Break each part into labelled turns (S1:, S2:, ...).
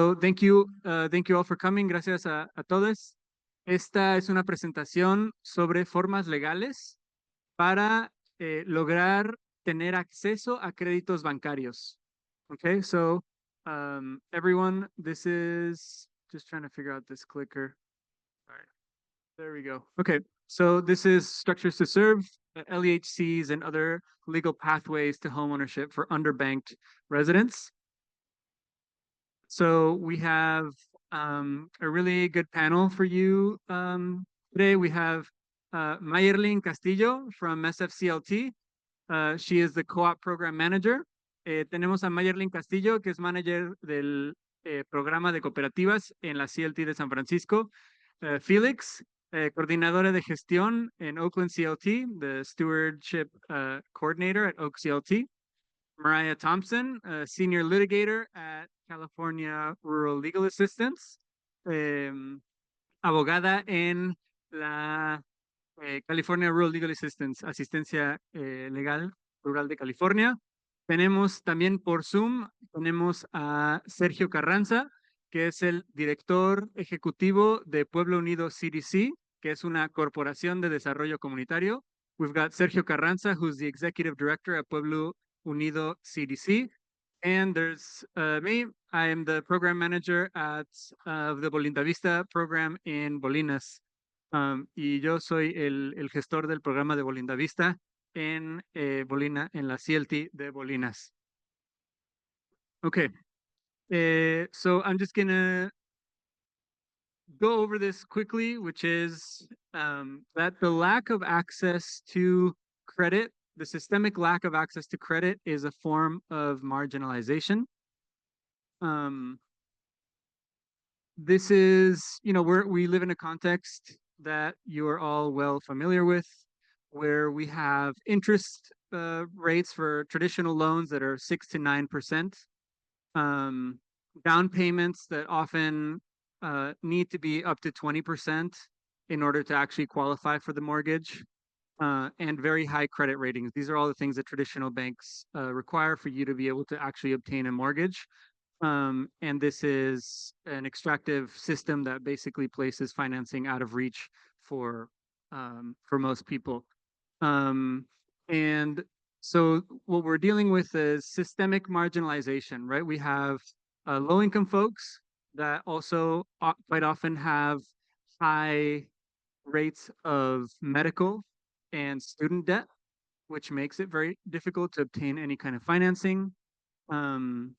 S1: So thank you all for coming. Gracias a todos. Esta es una presentación sobre formas legales para lograr tener acceso a créditos bancarios. Okay, so everyone, this is just trying to figure out this clicker. All right, there we go. Okay, so this is structures to serve, LEHCs, and other legal pathways to homeownership for underbanked residents. So we have a really good panel for you today. We have Mayerling Castillo from SFCLT. She is the Co-op Program Manager. Tenemos a Mayerling Castillo, que es manager del programa de cooperativas en la CLT de San Francisco. Felix, coordinadora de gestión en Oakland CLT, the Stewardship Coordinator at Oak CLT. Mariah Thompson, Senior Litigator at California Rural Legal Assistance, abogada en la California Rural Legal Assistance, Asistencia Legal Rural de California. Tenemos también por Zoom, tenemos a Sergio Carranza, que es el director ejecutivo de Pueblo Unido CDC, que es una corporación de desarrollo comunitario. We've got Sergio Carranza, who's the executive director at Pueblo Unido CDC. And there's me. I am the program manager at the Bolindavista program in Bolinas. Y yo soy el gestor del programa de Bolindavista en Bolina, en la CLT de Bolinas. Okay, so I'm just gonna go over this quickly, which is that the lack of access to credit, the systemic lack of access to credit, is a form of marginalization. This is, we live in a context that you are all well familiar with, where we have interest rates for traditional loans that are 6 to 9%, down payments that often need to be up to 20% in order to actually qualify for the mortgage, and very high credit ratings. These are all the things that traditional banks require for you to be able to actually obtain a mortgage. And this is an extractive system that basically places financing out of reach for most people. And so what we're dealing with is systemic marginalization, right? We have low-income folks that also quite often have high rates of medical and student debt, which makes it very difficult to obtain any kind of financing. And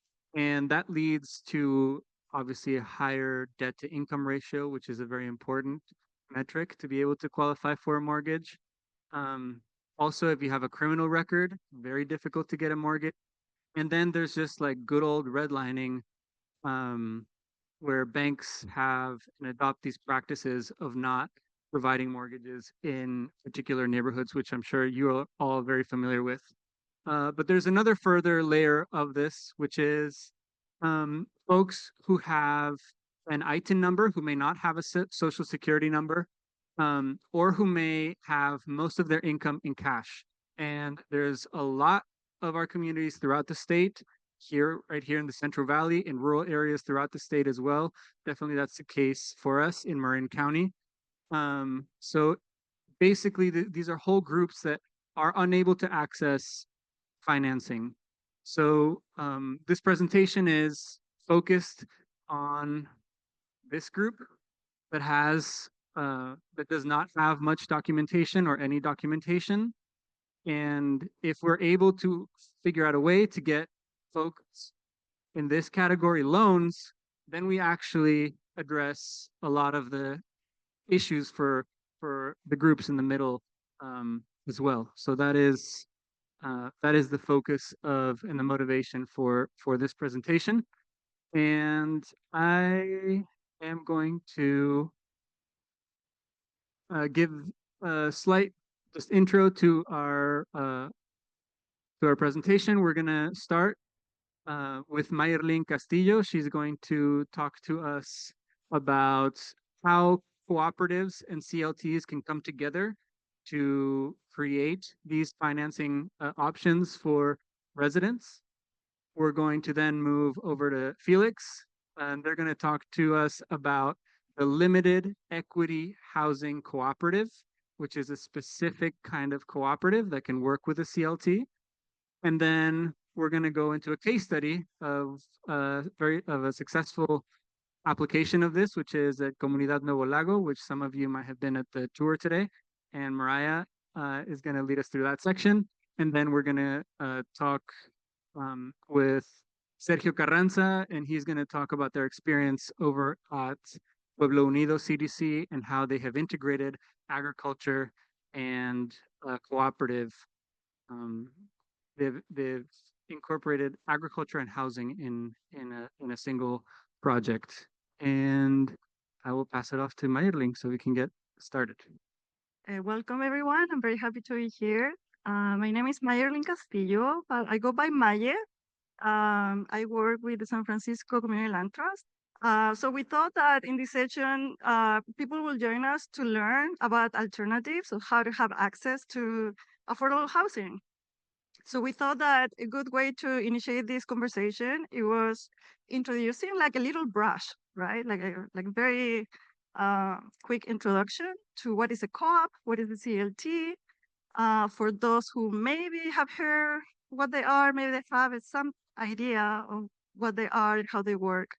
S1: that leads to obviously a higher debt to income ratio, which is a very important metric to be able to qualify for a mortgage. Also, if you have a criminal record, very difficult to get a mortgage. And then there's just like good old redlining, where banks have and adopt these practices of not providing mortgages in particular neighborhoods, which I'm sure you are all very familiar with. But there's another further layer of this, which is folks who have an ITIN number, who may not have a social security number, or who may have most of their income in cash. And there's a lot of our communities throughout the state, right here in the Central Valley, in rural areas throughout the state as well. Definitely that's the case for us in Marin County. So basically, these are whole groups that are unable to access financing. So this presentation is focused on this group that does not have much documentation or any documentation. And if we're able to figure out a way to get folks in this category loans, then we actually address a lot of the issues for the groups in the middle as well. So that is the focus of and the motivation for this presentation. And I am going to give a slight just intro to our presentation. We're gonna start with Mayerling Castillo. She's going to talk to us about how cooperatives and CLTs can come together to create these financing options for residents. We're going to then move over to Felix, and they're going to talk to us about the limited equity housing cooperative, which is a specific kind of cooperative that can work with a CLT. And then we're going to go into a case study of a successful application of this, which is at Comunidad Nuevo Lago, which some of you might have been at the tour today. And Mariah is going to lead us through that section. And then we're going to talk with Sergio Carranza, and he's going to talk about their experience over at Pueblo Unido CDC and how they have integrated agriculture and cooperative. Um, they've incorporated agriculture and housing in a single project. And I will pass it off to Mayerling so we can get started.
S2: Welcome, everyone. I'm very happy to be here. My name is Mayerling Castillo, but I go by Maye. I work with the San Francisco Community Land Trust. So we thought that in this session, people will join us to learn about alternatives of how to have access to affordable housing. So we thought that a good way to initiate this conversation, it was introducing like a little brush, right? Like very quick introduction to what is a co-op, what is a CLT, for those who maybe have heard what they are, maybe they have some idea of what they are, how they work.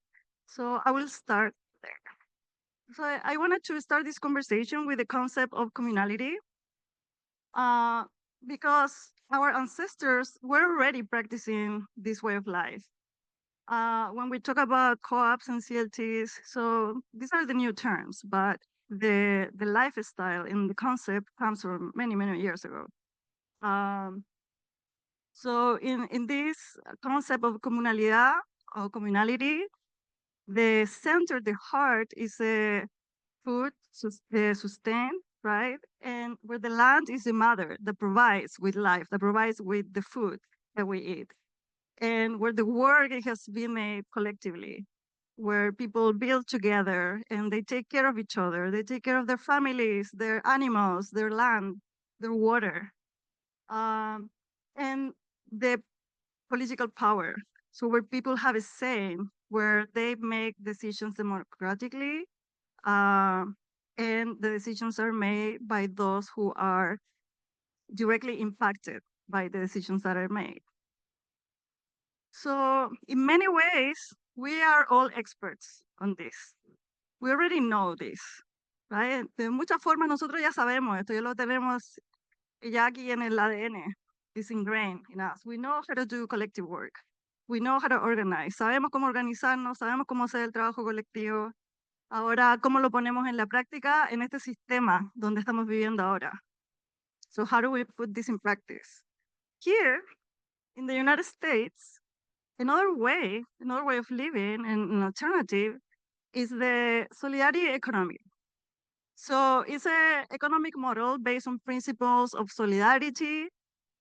S2: So I will start there. So I wanted to start this conversation with the concept of communality, uh, because our ancestors were already practicing this way of life. When we talk about co-ops and CLTs, so these are the new terms, but the lifestyle in the concept comes from many, many years ago. Um, so in this concept of comunalidad or communality, the center, the heart is a food, the sustain, right? And where the land is the mother that provides with life, that provides with the food that we eat. And where the work has been made collectively, where people build together and they take care of each other, they take care of their families, their animals, their land, their water, um, and the political power. So where people have a say, where they make decisions democratically, uh, and the decisions are made by those who are directly impacted by the decisions that are made. So in many ways, we are all experts on this. We already know this, right? De muchas formas nosotros ya sabemos esto, ya lo tenemos ya aquí en el ADN. It's ingrained in us. We know how to do collective work. We know how to organize. Sabemos cómo organizarnos, sabemos cómo hacer el trabajo colectivo. Ahora, ¿cómo lo ponemos en la práctica en este sistema donde estamos viviendo ahora? So how do we put this in practice? Here, in the United States, another way of living and an alternative is the solidarity economy. So it's an economic model based on principles of solidarity,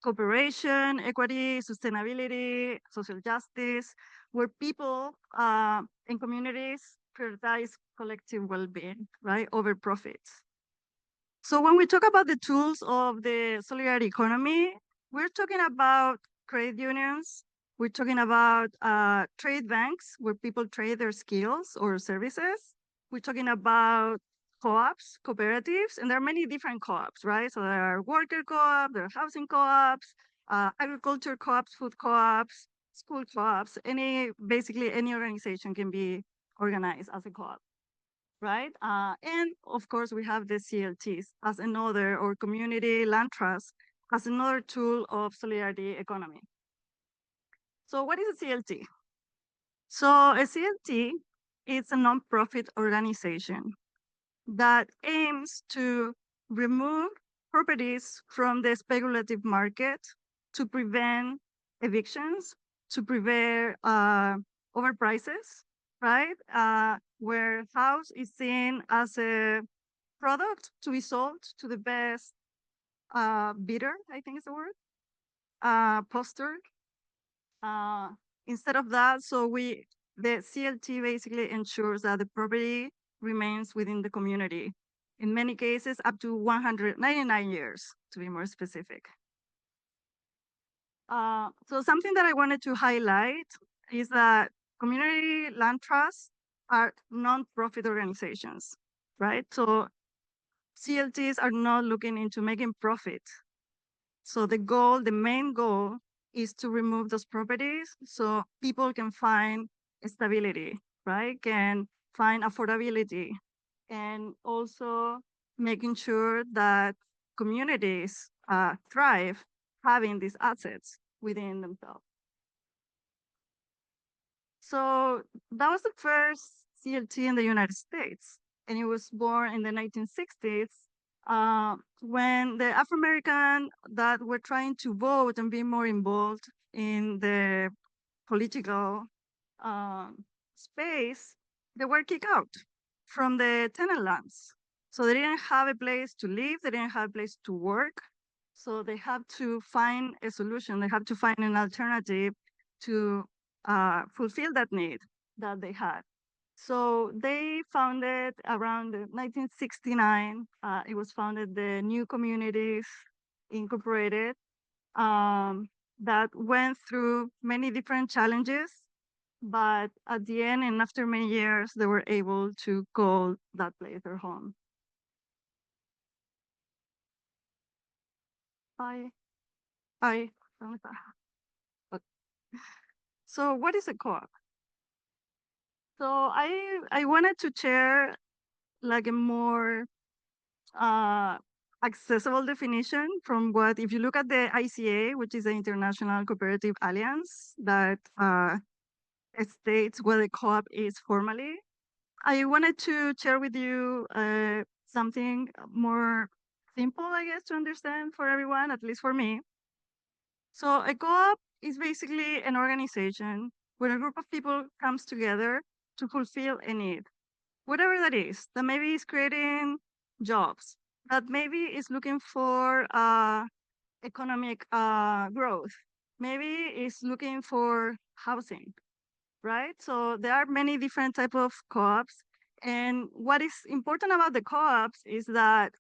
S2: cooperation, equity, sustainability, social justice, where people and communities prioritize collective well-being, right, over profits. So when we talk about the tools of the solidarity economy, we're talking about trade unions, we're talking about trade banks where people trade their skills or services. We're talking about co-ops, cooperatives, and there are many different co-ops, right? So there are worker co-ops, there are housing co-ops, agriculture co-ops, food co-ops, school co-ops, basically any organization can be organized as a co-op, right? And of course, we have the CLTs as another, or community land trust, as another tool of solidarity economy. So what is a CLT? So a CLT is a nonprofit organization that aims to remove properties from the speculative market to prevent evictions, to prevent overprices, right? Where house is seen as a product to be sold to the best bidder, I think is the word, poster. Instead of that, the CLT basically ensures that the property remains within the community. In many cases, up to 199 years, to be more specific. So something that I wanted to highlight is that community land trusts are non-profit organizations, right? So CLTs are not looking into making profit. So the main goal is to remove those properties so people can find stability, right? Can find affordability, and also making sure that communities thrive having these assets within themselves. So that was the first CLT in the United States, and it was born in the 1960s when the Afro-American that were trying to vote and be more involved in the political space, they were kicked out from the tenant lands. So they didn't have a place to live, they didn't have a place to work. So they have to find a solution, they have to find an alternative to fulfill that need that they had. So they founded around 1969, it was founded the New Communities Incorporated that went through many different challenges, but at the end and after many years, they were able to call that place their home. Bye. Bye. So what is a co-op? So I wanted to share like a more accessible definition from what, if you look at the ICA, which is the International Cooperative Alliance that states what a co-op is formally, I wanted to share with you something more simple, I guess, to understand for everyone, at least for me. So a co-op is basically an organization where a group of people comes together to fulfill a need, whatever that is. That maybe is creating jobs, that maybe is looking for economic growth, maybe is looking for housing, right? So there are many different type of co-ops. And what is important about the co-ops is that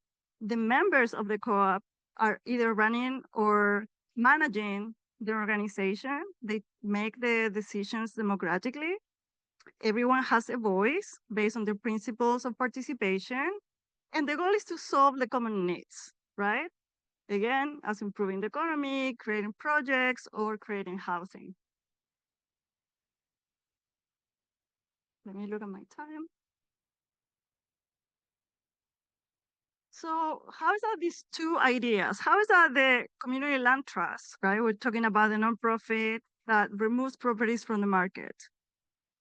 S2: the members of the co-op are either running or managing the organization. They make the decisions democratically. Everyone has a voice based on the principles of participation. And the goal is to solve the common needs, right? Again, as improving the economy, creating projects, or creating housing. Let me look at my time. So how is that these two ideas? How is that the community land trust, right? We're talking about the nonprofit that removes properties from the market.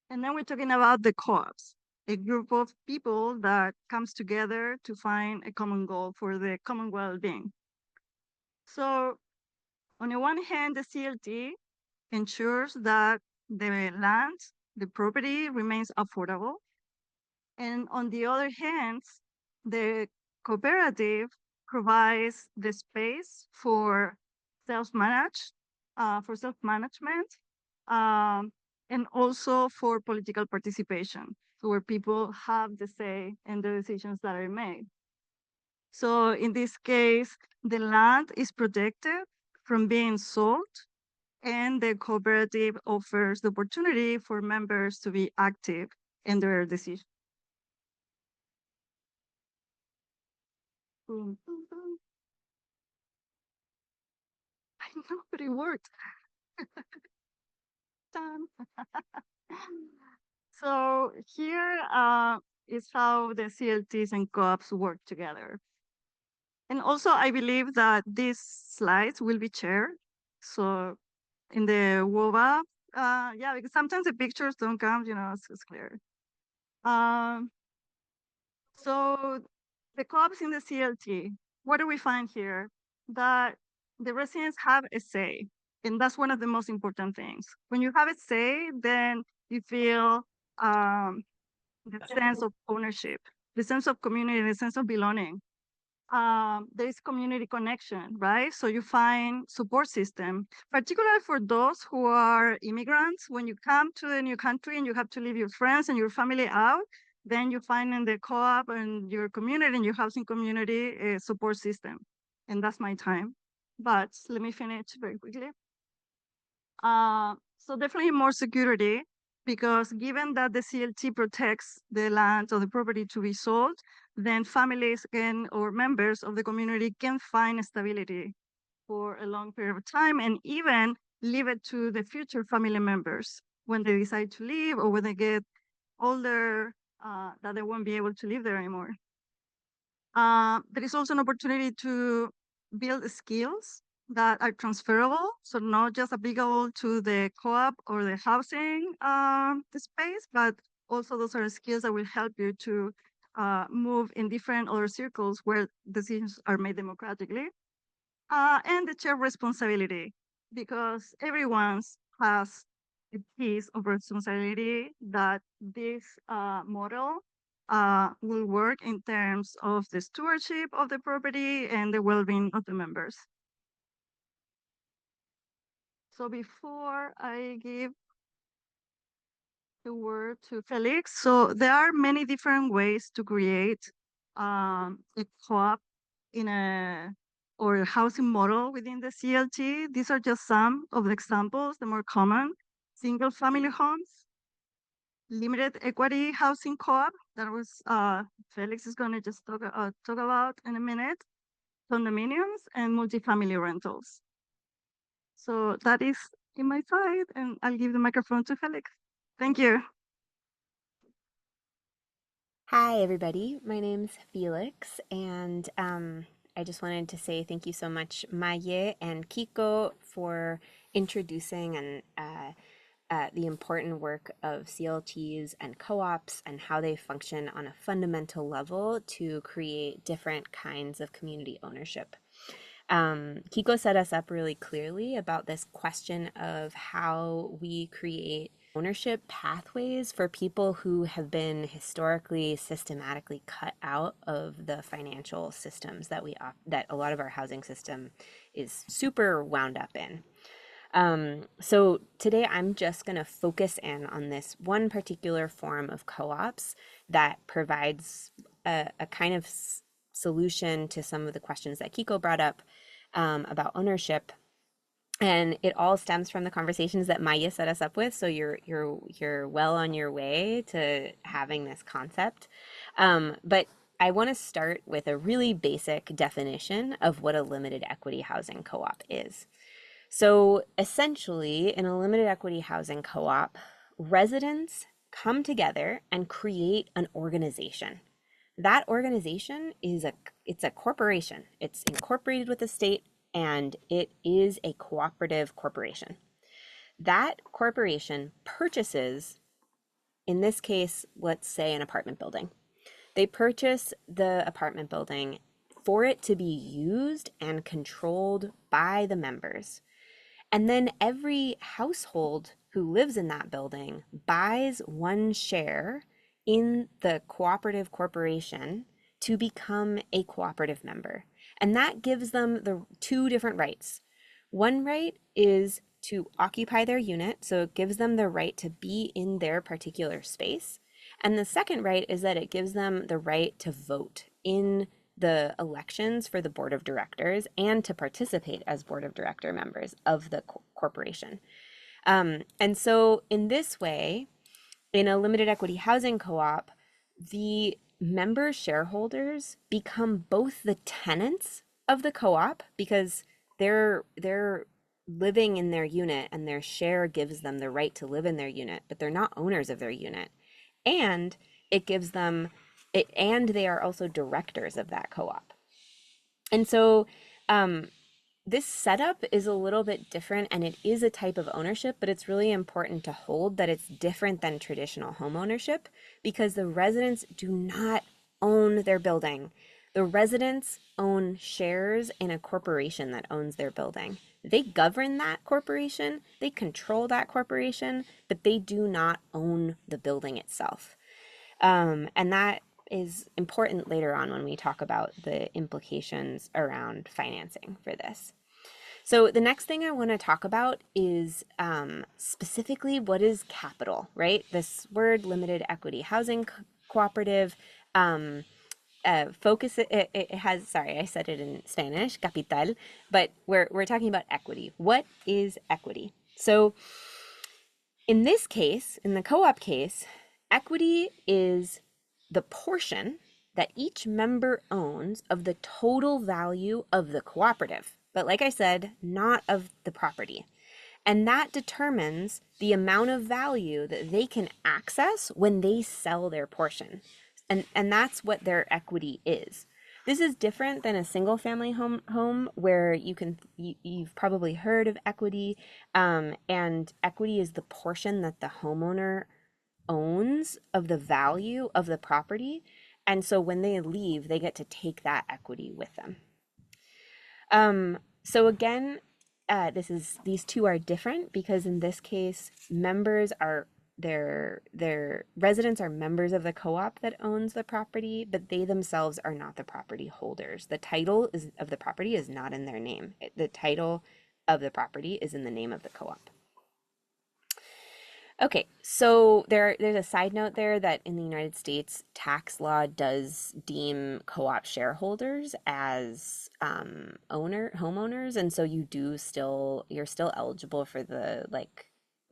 S2: And then we're talking about the co-ops, a group of people that comes together to find a common goal for the common well-being. So on the one hand, the CLT ensures that the land, the property remains affordable. And on the other hand, the cooperative provides the space for self-management, and also for political participation, so where people have the say in the decisions that are made. So in this case, the land is protected from being sold, and the cooperative offers the opportunity for members to be active in their decisions. Boom, boom, boom. I know, but it worked. Done. So here is how the CLTs and co-ops work together. And also, I believe that these slides will be shared. So in the WOBA, yeah, because sometimes the pictures don't come, it's clear. So the co-ops in the CLT, what do we find here? That the residents have a say, and that's one of the most important things. When you have a say, then you feel the sense of ownership, the sense of community, the sense of belonging. There is community connection, right? So you find support system, particularly for those who are immigrants. When you come to a new country and you have to leave your friends and your family out, then you find in the co-op and your community and your housing community a support system. And that's my time. But let me finish very quickly. So definitely more security. because given that the CLT protects the land or the property to be sold, then families can, or members of the community can find stability for a long period of time and even leave it to the future family members when they decide to leave or when they get older, that they won't be able to live there anymore. There is also an opportunity to build skills that are transferable, so not just applicable to the co-op or the housing space, but also those are skills that will help you to move in different other circles where decisions are made democratically. And the shared responsibility, because everyone has a piece of responsibility that this model will work in terms of the stewardship of the property and the well-being of the members. So before I give the word to Felix, so there are many different ways to create a co-op in a housing model within the CLT. These are just some of the examples, the more common: single family homes, limited equity housing co-op, that was Felix is going to just talk about in a minute, condominiums, and multifamily rentals. So that is in my side, and I'll give the microphone to Felix. Thank you.
S3: Hi, everybody. My name's Felix, and I just wanted to say thank you so much, Maya and Kiko, for introducing and the important work of CLTs and co-ops and how they function on a fundamental level to create different kinds of community ownership. Kiko set us up really clearly about this question of how we create ownership pathways for people who have been historically systematically cut out of the financial systems that that a lot of our housing system is super wound up in. So today I'm just going to focus in on this one particular form of co-ops that provides a kind of solution to some of the questions that Kiko brought up about ownership. And it all stems from the conversations that Maya set us up with. So you're well on your way to having this concept. But I want to start with a really basic definition of what a limited equity housing co-op is. So essentially, in a limited equity housing co-op, residents come together and create an organization. That organization it's a corporation. It's incorporated with the state, and it is a cooperative corporation. That corporation purchases, in this case, let's say an apartment building. They purchase the apartment building for it to be used and controlled by the members. And then every household who lives in that building buys one share in the cooperative corporation to become a cooperative member. And that gives them the two different rights. One right is to occupy their unit, so it gives them the right to be in their particular space. And the second right is that it gives them the right to vote in the elections for the board of directors and to participate as board of director members of the corporation. And so in this way, in a limited equity housing co-op, the member shareholders become both the tenants of the co-op because they're living in their unit and their share gives them the right to live in their unit, but they're not owners of their unit. And it gives them and they are also directors of that co-op. And so this setup is a little bit different, and it is a type of ownership, but it's really important to hold that it's different than traditional home ownership because the residents do not own their building. The residents own shares in a corporation that owns their building. They govern that corporation, they control that corporation, but they do not own the building itself. And that is important later on when we talk about the implications around financing for this. So the next thing I want to talk about is specifically what is capital, right? This word limited equity housing cooperative focus it has, sorry, I said it in Spanish, capital, but we're talking about equity. What is equity? So In this case, in the co-op case, equity is the portion that each member owns of the total value of the cooperative. But like I said, not of the property. And that determines the amount of value that they can access when they sell their portion. And that's what their equity is. This is different than a single family home where you've probably heard of equity, and equity is the portion that the homeowner owns of the value of the property. And so when they leave, they get to take that equity with them. So again, these two are different because in this case, members are their residents are members of the co-op that owns the property, but they themselves are not the property holders. The title of the property is not in their name. The title of the property is in the name of the co-op. Okay, so there's a side note there that in the United States, tax law does deem co-op shareholders as homeowners, and so you're still eligible for the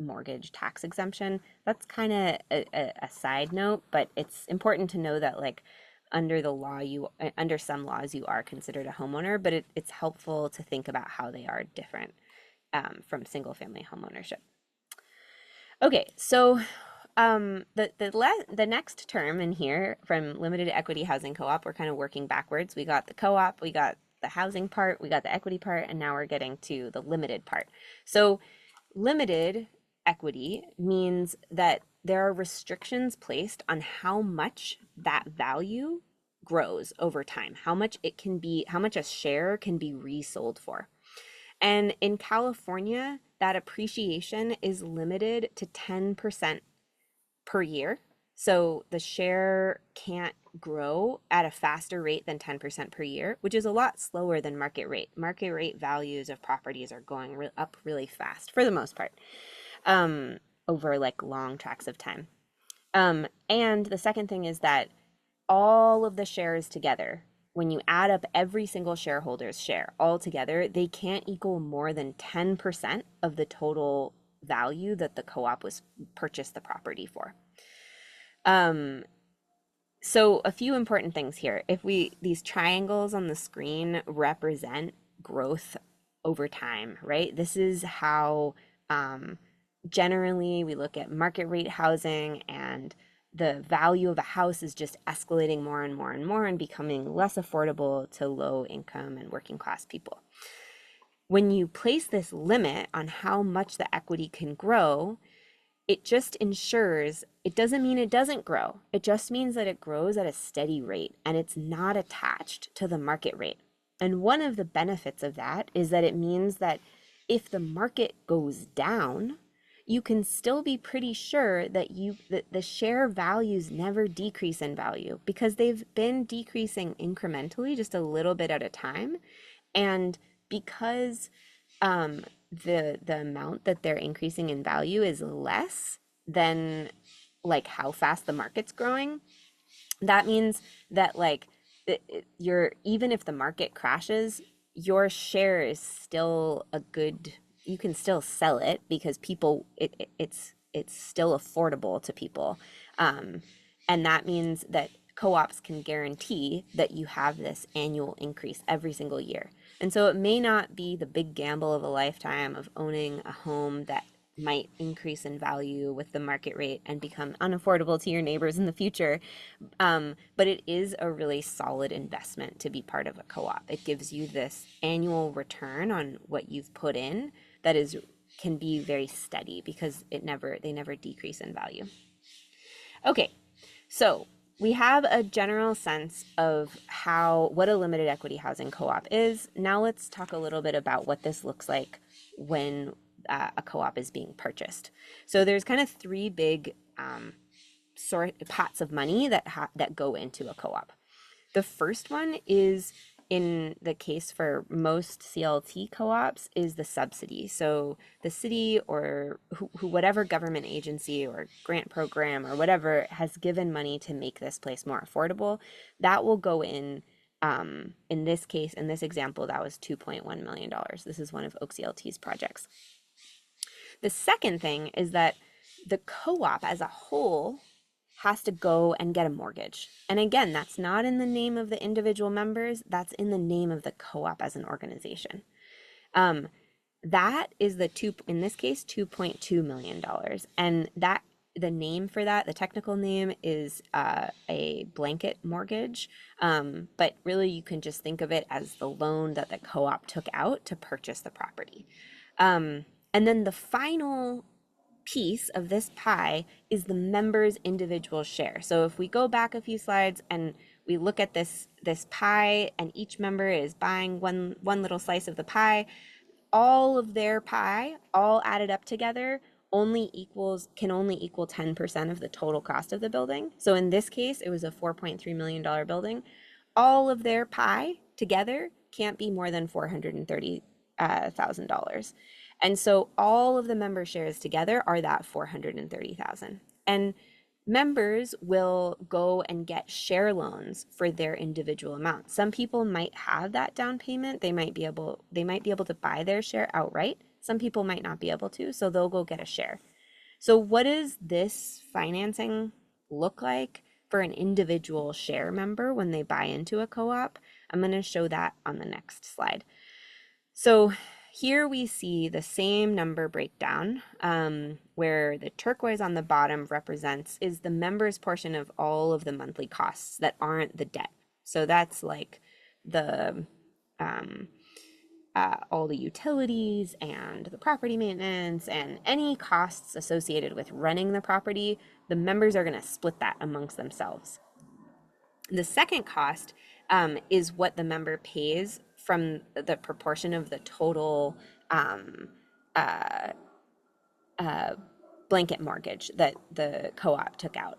S3: mortgage tax exemption. That's kind of a side note, but it's important to know that under some laws you are considered a homeowner, but it's helpful to think about how they are different from single family homeownership. Okay, so the next term in here from limited equity housing co-op, we're kind of working backwards. We got the co-op, we got the housing part, we got the equity part, and now we're getting to the limited part. So limited equity means that there are restrictions placed on how much that value grows over time, how much a share can be resold for. And in California, that appreciation is limited to 10% per year. So the share can't grow at a faster rate than 10% per year, which is a lot slower than market rate. Market rate values of properties are going up really fast for the most part, over long tracts of time. And the second thing is that all of the shares together, when you add up every single shareholder's share all together, they can't equal more than 10% of the total value that the co-op was purchased the property for. So a few important things here. These triangles on the screen represent growth over time, right? This is how generally we look at market rate housing, and the value of a house is just escalating more and more and more and becoming less affordable to low income and working class people. When you place this limit on how much the equity can grow, it just ensures, it doesn't mean it doesn't grow. It just means that it grows at a steady rate and it's not attached to the market rate. And one of the benefits of that is that it means that if the market goes down, you can still be pretty sure that the share values never decrease in value because they've been decreasing incrementally, just a little bit at a time. And because the amount that they're increasing in value is less than how fast the market's growing, that means that even if the market crashes, your share is still you can still sell it because it's still affordable to people. And that means that co-ops can guarantee that you have this annual increase every single year. And so it may not be the big gamble of a lifetime of owning a home that might increase in value with the market rate and become unaffordable to your neighbors in the future. But it is a really solid investment to be part of a co-op. It gives you this annual return on what you've put in that can be very steady because they never decrease in value. Okay, so we have a general sense of what a limited equity housing co-op is. Now let's talk a little bit about what this looks like when a co-op is being purchased. So there's kind of three big pots of money that go into a co-op. The first one is, in the case for most CLT co-ops, is the subsidy. So the city or whatever government agency or grant program or whatever has given money to make this place more affordable, that will go in this case, in this example, that was $2.1 million. This is one of OakCLT's projects. The second thing is that the co-op as a whole has to go and get a mortgage. And again, that's not in the name of the individual members, that's in the name of the co-op as an organization. That is in this case, $2.2 million. And that the name for that, the technical name is a blanket mortgage. But really you can just think of it as the loan that the co-op took out to purchase the property. And then the final piece of this pie is the members' individual share. So if we go back a few slides and we look at this pie, and each member is buying one little slice of the pie, all of their pie, all added up together, can only equal 10% of the total cost of the building. So in this case, it was a $4.3 million building. All of their pie together can't be more than $430,000. And so all of the member shares together are that $430,000. And members will go and get share loans for their individual amount. Some people might have that down payment. They might be able to buy their share outright. Some people might not be able to, so they'll go get a share. So what does this financing look like for an individual share member when they buy into a co-op? I'm going to show that on the next slide. So here we see the same number breakdown, where the turquoise on the bottom is the members' portion of all of the monthly costs that aren't the debt. So that's like the all the utilities and the property maintenance and any costs associated with running the property. The members are going to split that amongst themselves. The second cost is what the member pays from the proportion of the total blanket mortgage that the co-op took out.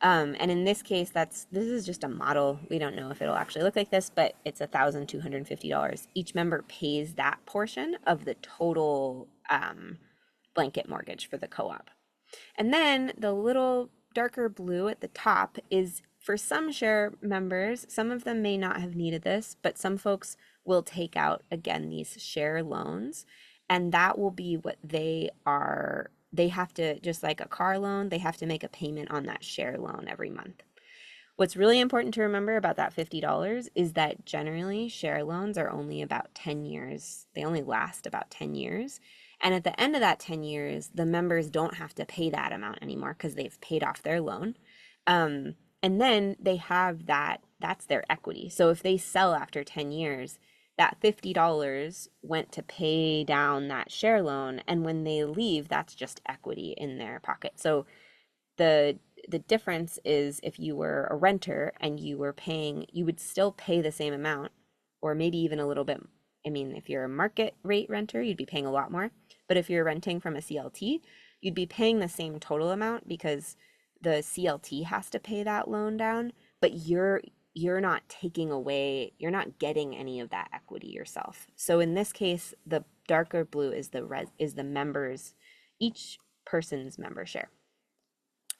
S3: And in this case, this is just a model. We don't know if it'll actually look like this, but it's $1,250. Each member pays that portion of the total blanket mortgage for the co-op. And then the little darker blue at the top is for some share members. Some of them may not have needed this, but some folks will take out, again, these share loans, and that will be what they have to, just like a car loan, they have to make a payment on that share loan every month. What's really important to remember about that $50 is that generally share loans are only about 10 years. They only last about 10 years. And at the end of that 10 years, the members don't have to pay that amount anymore because they've paid off their loan. And then they have that's their equity. So if they sell after 10 years, that $50 went to pay down that share loan. And when they leave, that's just equity in their pocket. So the difference is if you were a renter and you would still pay the same amount, or maybe even a little bit. I mean, if you're a market rate renter, you'd be paying a lot more. But if you're renting from a CLT, you'd be paying the same total amount because the CLT has to pay that loan down, but you're not you're not getting any of that equity yourself. So in this case, the darker blue is the members, each person's member share.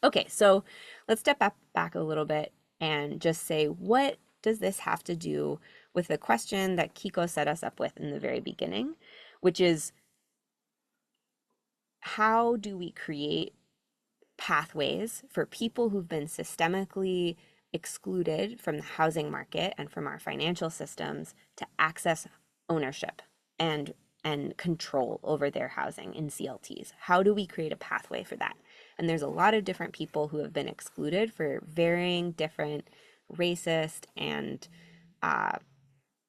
S3: Okay, so let's step back a little bit and just say, what does this have to do with the question that Kiko set us up with in the very beginning, which is, how do we create pathways for people who've been systemically excluded from the housing market and from our financial systems to access ownership and control over their housing in CLTs? How do we create a pathway for that? And there's a lot of different people who have been excluded for varying different racist and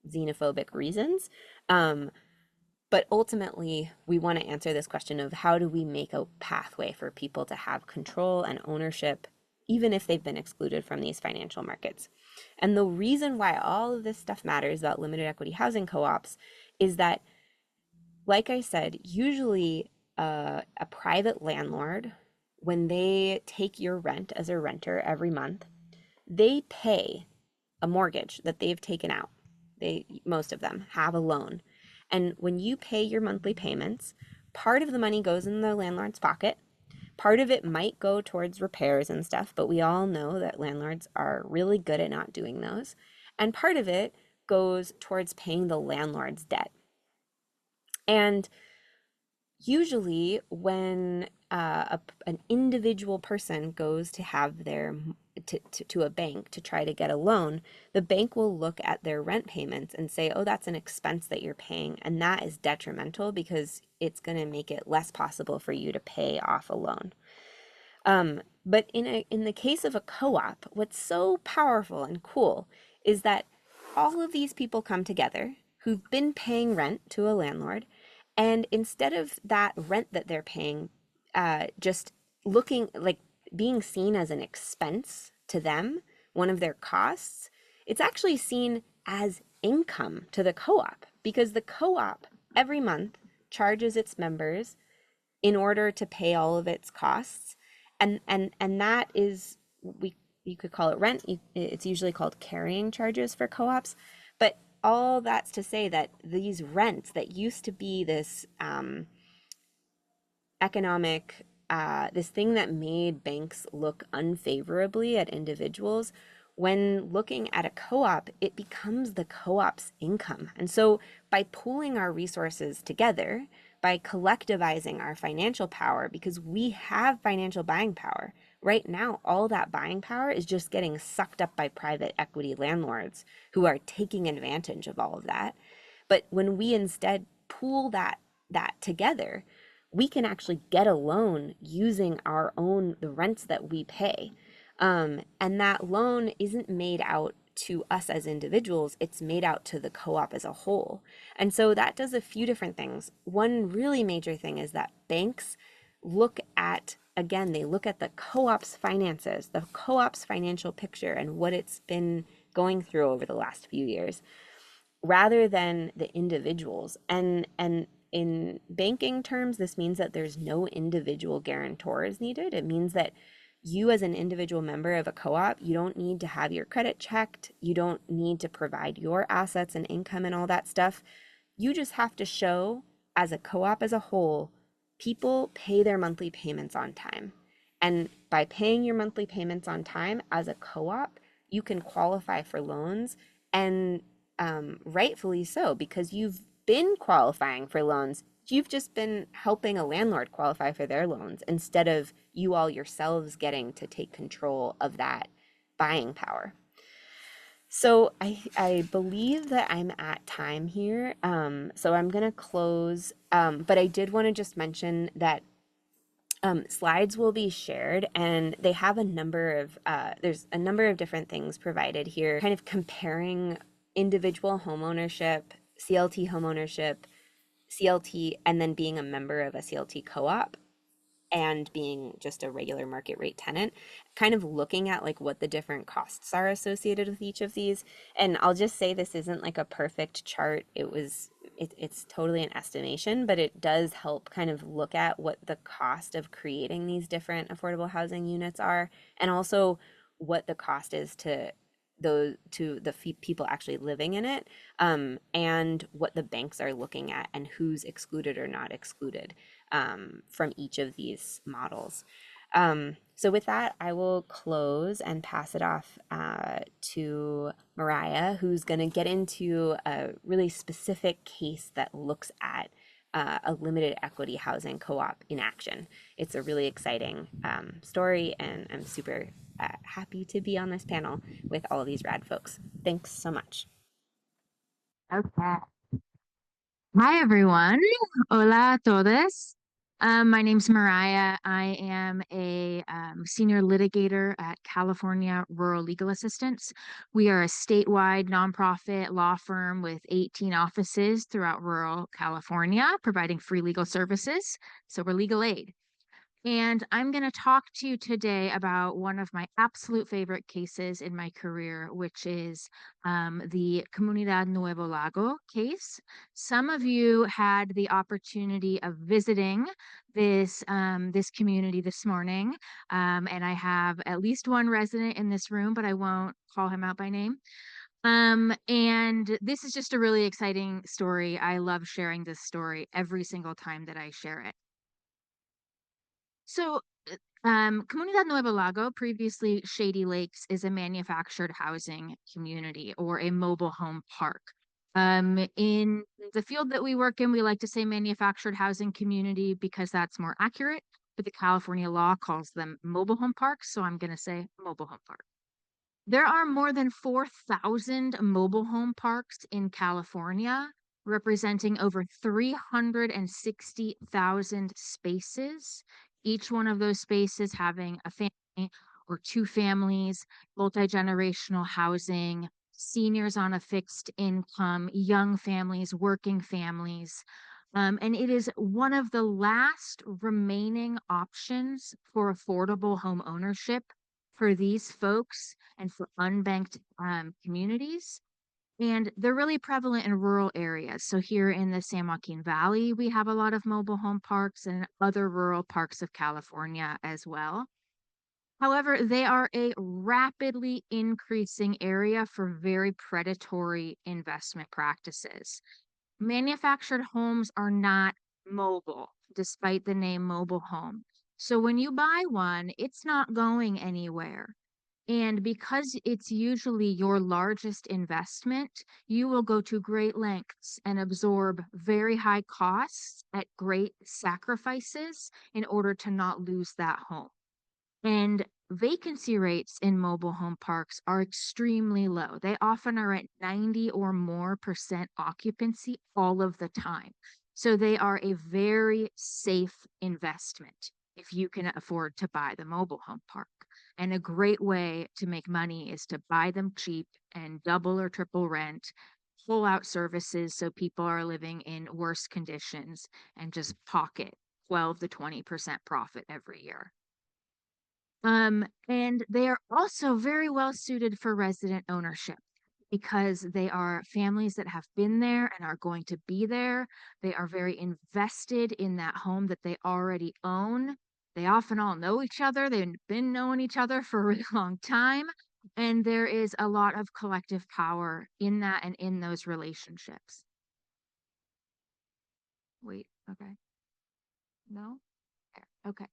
S3: xenophobic reasons. But ultimately, we want to answer this question of how do we make a pathway for people to have control and ownership, even if they've been excluded from these financial markets. And the reason why all of this stuff matters about limited equity housing co-ops is that, like I said, usually a private landlord, when they take your rent as a renter every month, they pay a mortgage that they've taken out. Most of them have a loan. And when you pay your monthly payments, part of the money goes in the landlord's pocket. Part of it might go towards repairs and stuff, but we all know that landlords are really good at not doing those. And part of it goes towards paying the landlord's debt. And usually when an individual person goes to have their to a bank to try to get a loan, the bank will look at their rent payments and say, oh, that's an expense that you're paying, and that is detrimental because it's going to make it less possible for you to pay off a loan. But in the case of a co-op, what's so powerful and cool is that all of these people come together who've been paying rent to a landlord, and instead of that rent that they're paying just looking like being seen as an expense to them, one of their costs, it's actually seen as income to the co-op, because the co-op every month charges its members in order to pay all of its costs. And that is, you could call it rent. It's usually called carrying charges for co-ops. But all that's to say that these rents that used to be this economic, this thing that made banks look unfavorably at individuals, when looking at a co-op, it becomes the co-op's income. And so by pooling our resources together, by collectivizing our financial power, because we have financial buying power. Right now, all that buying power is just getting sucked up by private equity landlords who are taking advantage of all of that. But when we instead pool that together, we can actually get a loan using the rents that we pay. And that loan isn't made out to us as individuals, it's made out to the co-op as a whole. And so that does a few different things. One really major thing is that banks look at, again, they look at the co-op's finances, the co-op's financial picture and what it's been going through over the last few years, rather than the individuals. And in banking terms, this means that there's no individual guarantors needed. It means that you as an individual member of a co-op, you don't need to have your credit checked. You don't need to provide your assets and income and all that stuff. You just have to show, as a co-op as a whole, people pay their monthly payments on time. And by paying your monthly payments on time as a co-op, you can qualify for loans, and rightfully so, because you've been qualifying for loans. You've just been helping a landlord qualify for their loans instead of you all yourselves getting to take control of that buying power. So I believe that I'm at time here. So I'm going to close. But I did want to just mention that slides will be shared, and they have a number of, there's a number of different things provided here, kind of comparing individual homeownership, CLT homeownership, CLT, and then being a member of a CLT co-op and being just a regular market rate tenant, kind of looking at like what the different costs are associated with each of these. And I'll just say this isn't like a perfect chart. It's totally an estimation, but it does help kind of look at what the cost of creating these different affordable housing units are, and also what the cost is to the people actually living in it, and what the banks are looking at and who's excluded or not excluded from each of these models. So with that, I will close and pass it off to Mariah, who's going to get into a really specific case that looks at a limited equity housing co-op in action. It's a really exciting story, and I'm super happy to be on this panel with all of these rad folks. Thanks so much.
S4: Okay. Hi, everyone. Hola a todos. My name's Mariah. I am a senior litigator at California Rural Legal Assistance. We are a statewide nonprofit law firm with 18 offices throughout rural California, providing free legal services. So we're legal aid. And I'm going to talk to you today about one of my absolute favorite cases in my career, which is the Comunidad Nuevo Lago case. Some of you had the opportunity of visiting this community this morning, and I have at least one resident in this room, but I won't call him out by name. And this is just a really exciting story. I love sharing this story every single time that I share it. So, Comunidad Nuevo Lago, previously Shady Lakes, is a manufactured housing community or a mobile home park. In the field that we work in, we like to say manufactured housing community because that's more accurate. but the California law calls them mobile home parks, so I'm going to say mobile home park. There are more than 4,000 mobile home parks in California, representing over 360,000 spaces, each one of those spaces having a family or two families, multi-generational housing, seniors on a fixed income, young families, working families. And it is one of the last remaining options for affordable home ownership for these folks and for unbanked communities. And they're really prevalent in rural areas. So here in the San Joaquin Valley, we have a lot of mobile home parks and other rural parks of California as well. However, they are a rapidly increasing area for very predatory investment practices. Manufactured homes are not mobile, despite the name mobile home. So when you buy one, it's not going anywhere. And because it's usually your largest investment, you will go to great lengths and absorb very high costs at great sacrifices in order to not lose that home. And vacancy rates in mobile home parks are extremely low. They often are at 90 or more % occupancy all of the time. So they are a very safe investment if you can afford to buy the mobile home park. And a great way to make money is to buy them cheap and double or triple rent, pull out services so people are living in worse conditions, and just pocket 12 to 20% profit every year. And they are also very well suited for resident ownership because they are families that have been there and are going to be there. They are very invested in that home that they already own. They often all know each other. They've been knowing each other for a really long time. And there is a lot of collective power in that and in those relationships. Wait, okay. No? There, okay.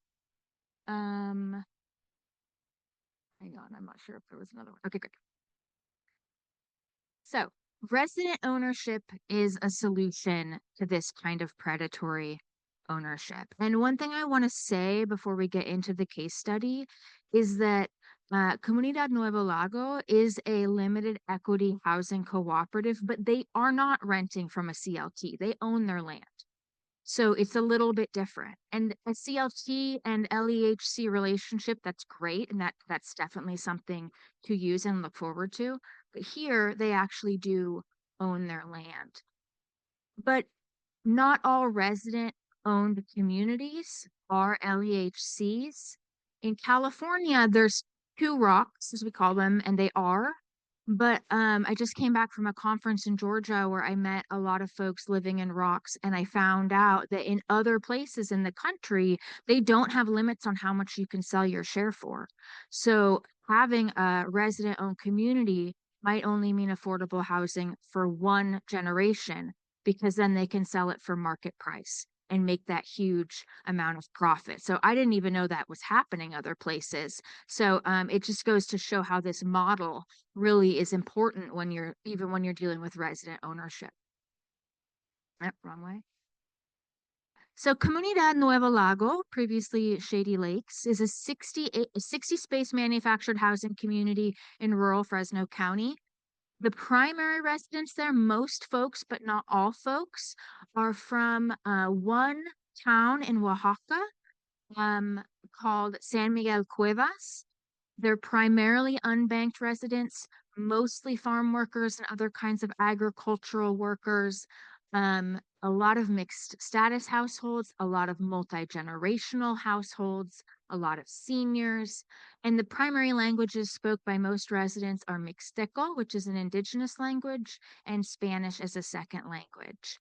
S4: Hang on, I'm not sure if there was another one. Okay, great. So, resident ownership is a solution to this kind of predatory ownership. And one thing I want to say before we get into the case study is that Comunidad Nuevo Lago is a limited equity housing cooperative, but they are not renting from a CLT. They own their land. So it's a little bit different. And a CLT and LEHC relationship, that's great. And that's definitely something to use and look forward to. But here they actually do own their land. But not all resident owned communities are LEHCs. In California, there's two rocks, as we call them, and they are. But I just came back from a conference in Georgia where I met a lot of folks living in rocks, and I found out that in other places in the country, they don't have limits on how much you can sell your share for. So having a resident-owned community might only mean affordable housing for one generation, because then they can sell it for market price and make that huge amount of profit. So I didn't even know that was happening other places. So it just goes to show how this model really is important when you're dealing with resident ownership. Yep, wrong way. So Comunidad Nuevo Lago, previously Shady Lakes, is a 60 space manufactured housing community in rural Fresno County. The primary residents there, most folks, but not all folks, are from one town in Oaxaca called San Miguel Cuevas. They're primarily unbanked residents, mostly farm workers and other kinds of agricultural workers. A lot of mixed status households, a lot of multi-generational households, a lot of seniors. And the primary languages spoke by most residents are Mixteco, which is an indigenous language, and Spanish as a second language.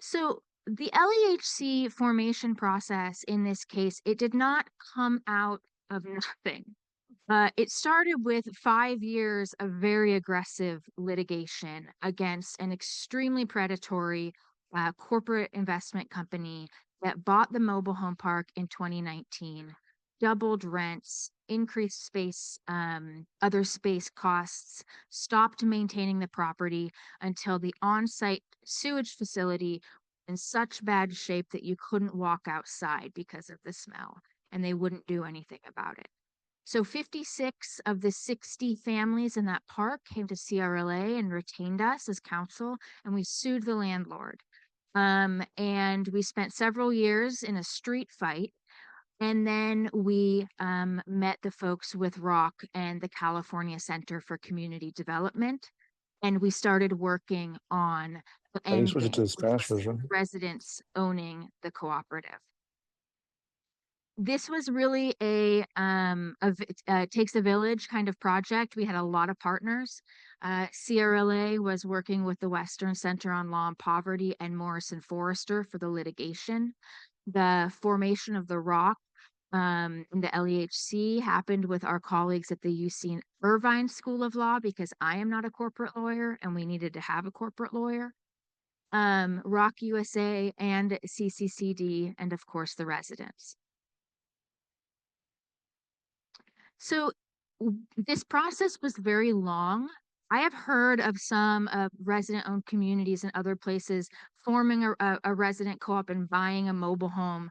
S4: So the LEHC formation process in this case, it did not come out of nothing. It started with 5 years of very aggressive litigation against an extremely predatory corporate investment company that bought the mobile home park in 2019, doubled rents, increased space, other space costs, stopped maintaining the property until the on-site sewage facility in such bad shape that you couldn't walk outside because of the smell, and they wouldn't do anything about it. So 56 of the 60 families in that park came to CRLA and retained us as counsel, and we sued the landlord. And we spent several years in a street fight. And then we met the folks with ROC and the California Center for Community Development. And we started working on the
S5: I think
S4: end
S5: switch it
S4: game,
S5: to the
S4: which
S5: Spanish
S4: was
S5: version.
S4: residents owning the cooperative. This was really takes a village kind of project. We had a lot of partners. CRLA was working with the Western Center on Law and Poverty and Morrison Forrester for the litigation. The formation of the ROC in the LEHC happened with our colleagues at the UC Irvine School of Law, because I am not a corporate lawyer and we needed to have a corporate lawyer. ROC USA and CCCD, and of course the residents. So this process was very long. I have heard of some resident-owned communities in other places forming a resident co-op and buying a mobile home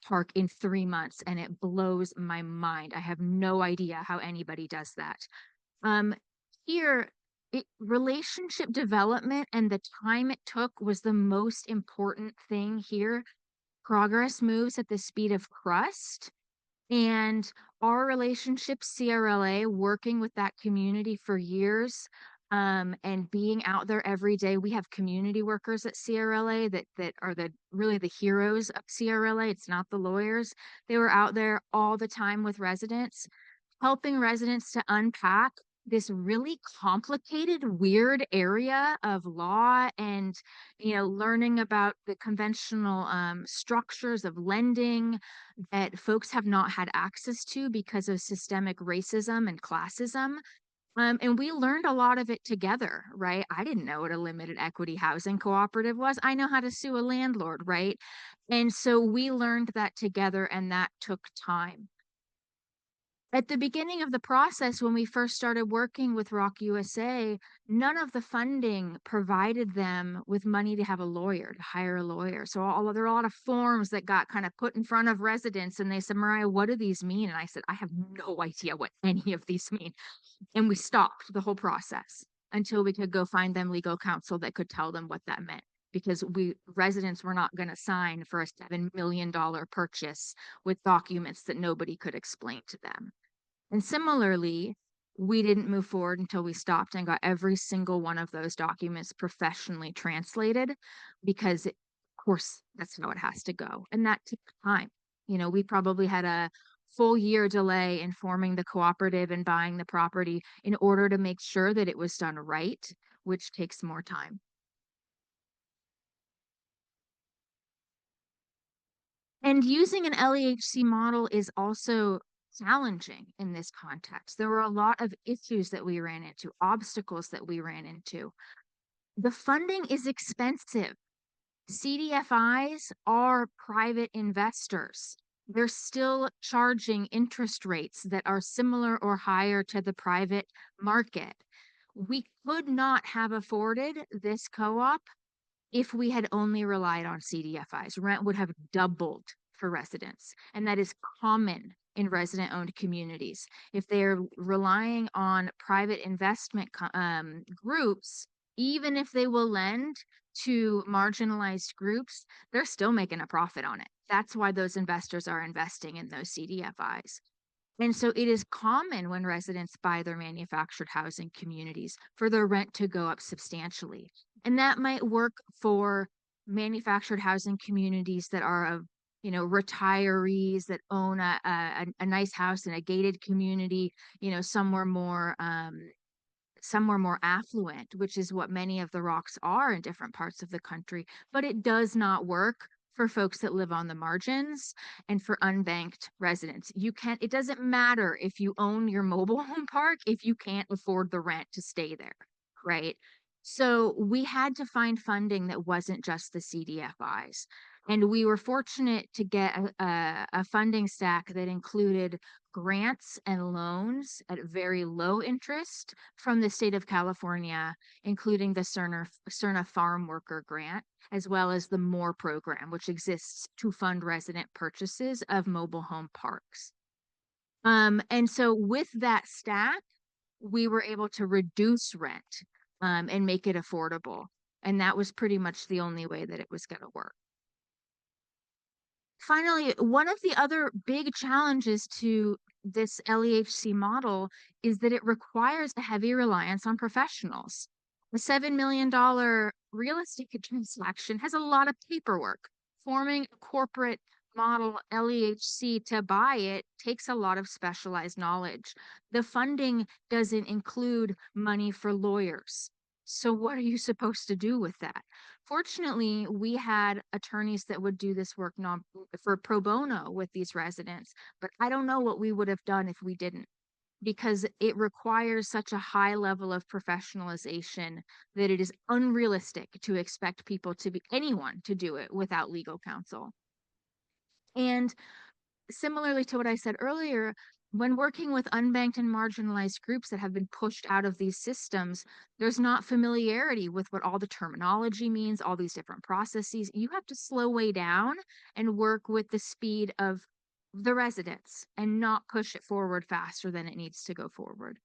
S4: park in 3 months, and it blows my mind. I have no idea how anybody does that. Here, relationship development and the time it took was the most important thing here. Progress moves at the speed of crust. And our relationship, CRLA, working with that community for years, and being out there every day. We have community workers at CRLA that are really the heroes of CRLA. It's not the lawyers. They were out there all the time with residents, helping residents to unpack this really complicated, weird area of law, and learning about the conventional structures of lending that folks have not had access to because of systemic racism and classism. And we learned a lot of it together, right? I didn't know what a limited equity housing cooperative was. I know how to sue a landlord, right? And so we learned that together, and that took time. At the beginning of the process, when we first started working with ROC USA, none of the funding provided them with money to have a lawyer, to hire a lawyer. So there are a lot of forms that got kind of put in front of residents, and they said, Mariah, what do these mean? And I said, I have no idea what any of these mean. And we stopped the whole process until we could go find them legal counsel that could tell them what that meant. Because residents were not going to sign for a $7 million purchase with documents that nobody could explain to them. And similarly, we didn't move forward until we stopped and got every single one of those documents professionally translated, because of course, that's how it has to go. And that took time. We probably had a full year delay in forming the cooperative and buying the property in order to make sure that it was done right, which takes more time. And using an LEHC model is also challenging in this context. There were a lot of issues that we ran into, obstacles that we ran into. The funding is expensive. CDFIs are private investors. They're still charging interest rates that are similar or higher to the private market. We could not have afforded this co-op if we had only relied on CDFIs. Rent would have doubled for residents, and that is common in resident-owned communities. If they're relying on private investment groups, even if they will lend to marginalized groups, they're still making a profit on it. That's why those investors are investing in those CDFIs. And so it is common when residents buy their manufactured housing communities for their rent to go up substantially. And that might work for manufactured housing communities that are of retirees that own a nice house in a gated community, somewhere more affluent, which is what many of the ROCs are in different parts of the country. But it does not work for folks that live on the margins and for unbanked residents. It doesn't matter if you own your mobile home park if you can't afford the rent to stay there, right? So we had to find funding that wasn't just the CDFIs. And we were fortunate to get a funding stack that included grants and loans at very low interest from the state of California, including the Cerna Farm Worker Grant, as well as the MORE program, which exists to fund resident purchases of mobile home parks. And so with that stack, we were able to reduce rent and make it affordable. And that was pretty much the only way that it was going to work. Finally, one of the other big challenges to this LEHC model is that it requires a heavy reliance on professionals. A $7 million real estate transaction has a lot of paperwork. Forming a corporate model LEHC to buy it takes a lot of specialized knowledge. The funding doesn't include money for lawyers. So what are you supposed to do with that? Fortunately, we had attorneys that would do this work for pro bono with these residents, but I don't know what we would have done if we didn't, because it requires such a high level of professionalization that it is unrealistic to expect anyone to do it without legal counsel. And similarly to what I said earlier, when working with unbanked and marginalized groups that have been pushed out of these systems, there's not familiarity with what all the terminology means, all these different processes. You have to slow way down and work with the speed of the residents and not push it forward faster than it needs to go forward.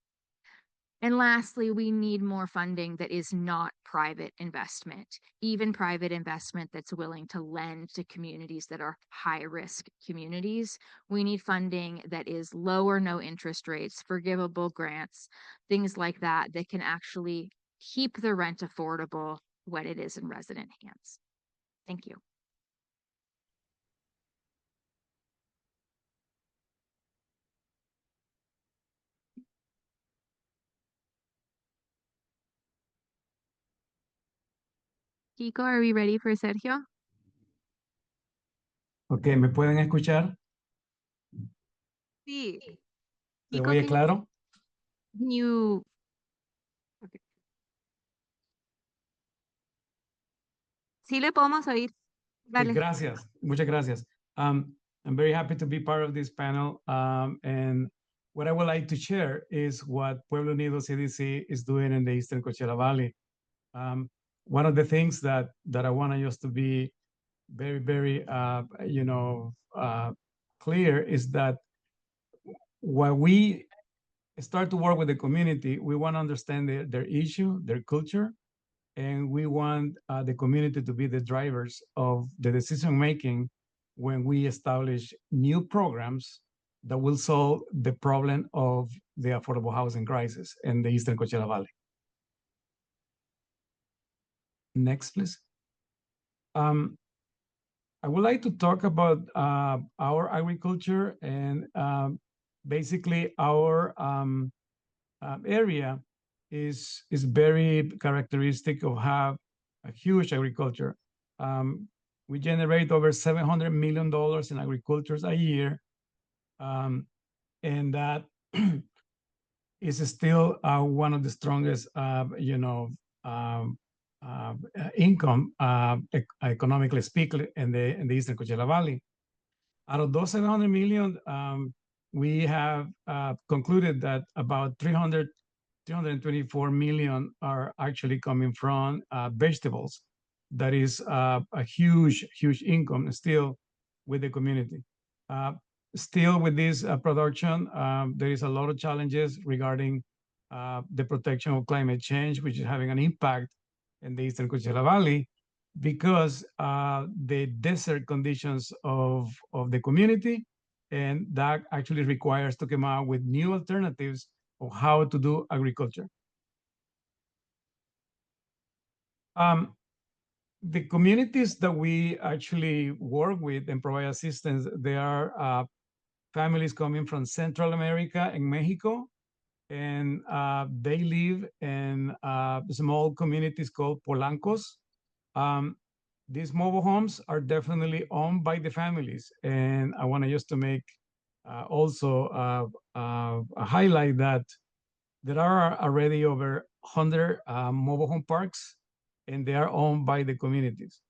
S4: And lastly, we need more funding that is not private investment, even private investment that's willing to lend to communities that are high risk communities. We need funding that is low or no interest rates, forgivable grants, things like that, that can actually keep the rent affordable when it is in resident hands. Thank you. Kiko, are we ready for Sergio?
S5: Ok, ¿me pueden escuchar?
S2: Sí.
S5: ¿Se
S4: Kiko,
S5: oye claro?
S4: can you...
S2: Okay. Sí le podemos oír. Dale.
S5: Gracias, muchas gracias. I'm very happy to be part of this panel. And what I would like to share is what Pueblo Unido CDC is doing in the Eastern Coachella Valley. One of the things that I want just to be very, very, clear is that while we start to work with the community, we want to understand their issue, their culture, and we want the community to be the drivers of the decision making when we establish new programs that will solve the problem of the affordable housing crisis in the Eastern Coachella Valley. Next, please. I would like to talk about our agriculture and basically our area is very characteristic of have a huge agriculture. We generate over $700 million in agriculture a year, and that is still one of the strongest, income, economically speaking, in the Eastern Coachella Valley. Out of those 700 million, we have concluded that about 324 million are actually coming from vegetables. That is a huge income still with the community. Still with this production, there is a lot of challenges regarding the protection of climate change, which is having an impact in the Eastern Coachella Valley because the desert conditions of the community, and that actually requires to come out with new alternatives of how to do agriculture. The communities that we actually work with and provide assistance, they are families coming from Central America and Mexico, and they live in small communities called Polancos. These mobile homes are definitely owned by the families, and I want to just to make also a highlight that there are already over 100 mobile home parks, and they are owned by the communities.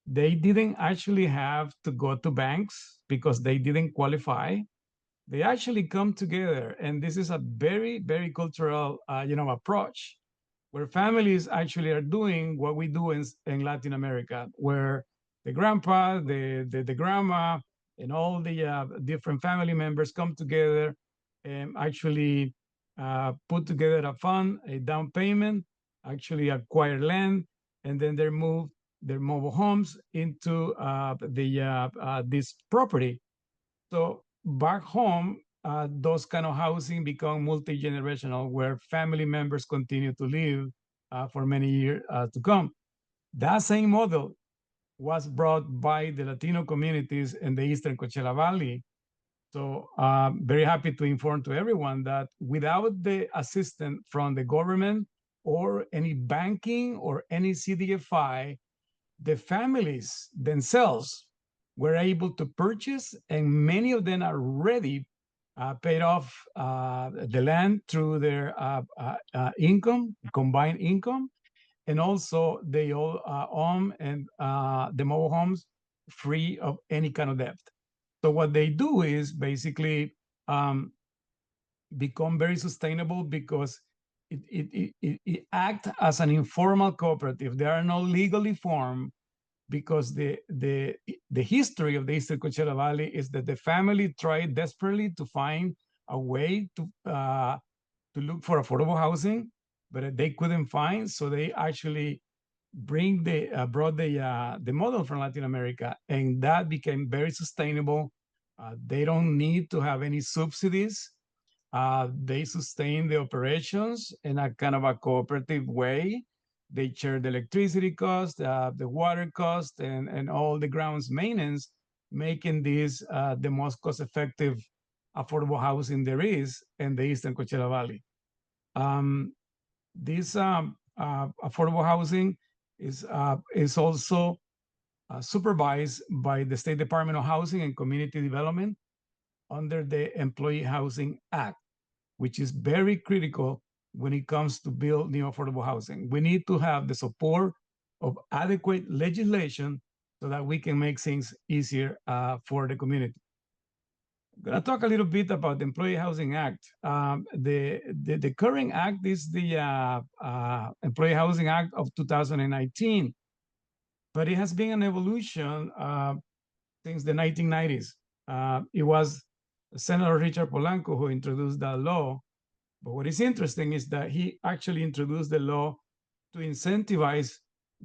S5: they didn't actually have to go to banks because they didn't qualify. They actually come together, and this is a very, very cultural, approach, where families actually are doing what we do in Latin America, where the grandpa, the grandma, and all the different family members come together and actually put together a fund, a down payment, actually acquire land, and then they move their mobile homes into this property. So back home, those kind of housing become multi-generational, where family members continue to live for many years to come. That same model was brought by the Latino communities in the Eastern Coachella Valley. So very happy to inform to everyone that without the assistance from the government or any banking or any CDFI, the families themselves were able to purchase, and many of them are already paid off the land through their income, combined income, and also they all own and the mobile homes free of any kind of debt. So what they do is basically become very sustainable because it acts as an informal cooperative. They are not legally formed, because the history of the Eastern Coachella Valley is that the family tried desperately to find a way to look for affordable housing, but they couldn't find. So they actually brought the model from Latin America, and that became very sustainable. They don't need to have any subsidies. They sustain the operations in a kind of a cooperative way. They share the electricity cost, the water cost, and all the grounds maintenance, making this the most cost-effective affordable housing there is in the Eastern Coachella Valley. This affordable housing is also supervised by the State Department of Housing and Community Development under the Employee Housing Act, which is very critical when it comes to build new affordable housing. We need to have the support of adequate legislation so that we can make things easier for the community. I'm going to talk a little bit about the Employee Housing Act. The current act is the Employee Housing Act of 2019, but it has been an evolution since the 1990s. It was Senator Richard Polanco who introduced that law. But what is interesting is that he actually introduced the law to incentivize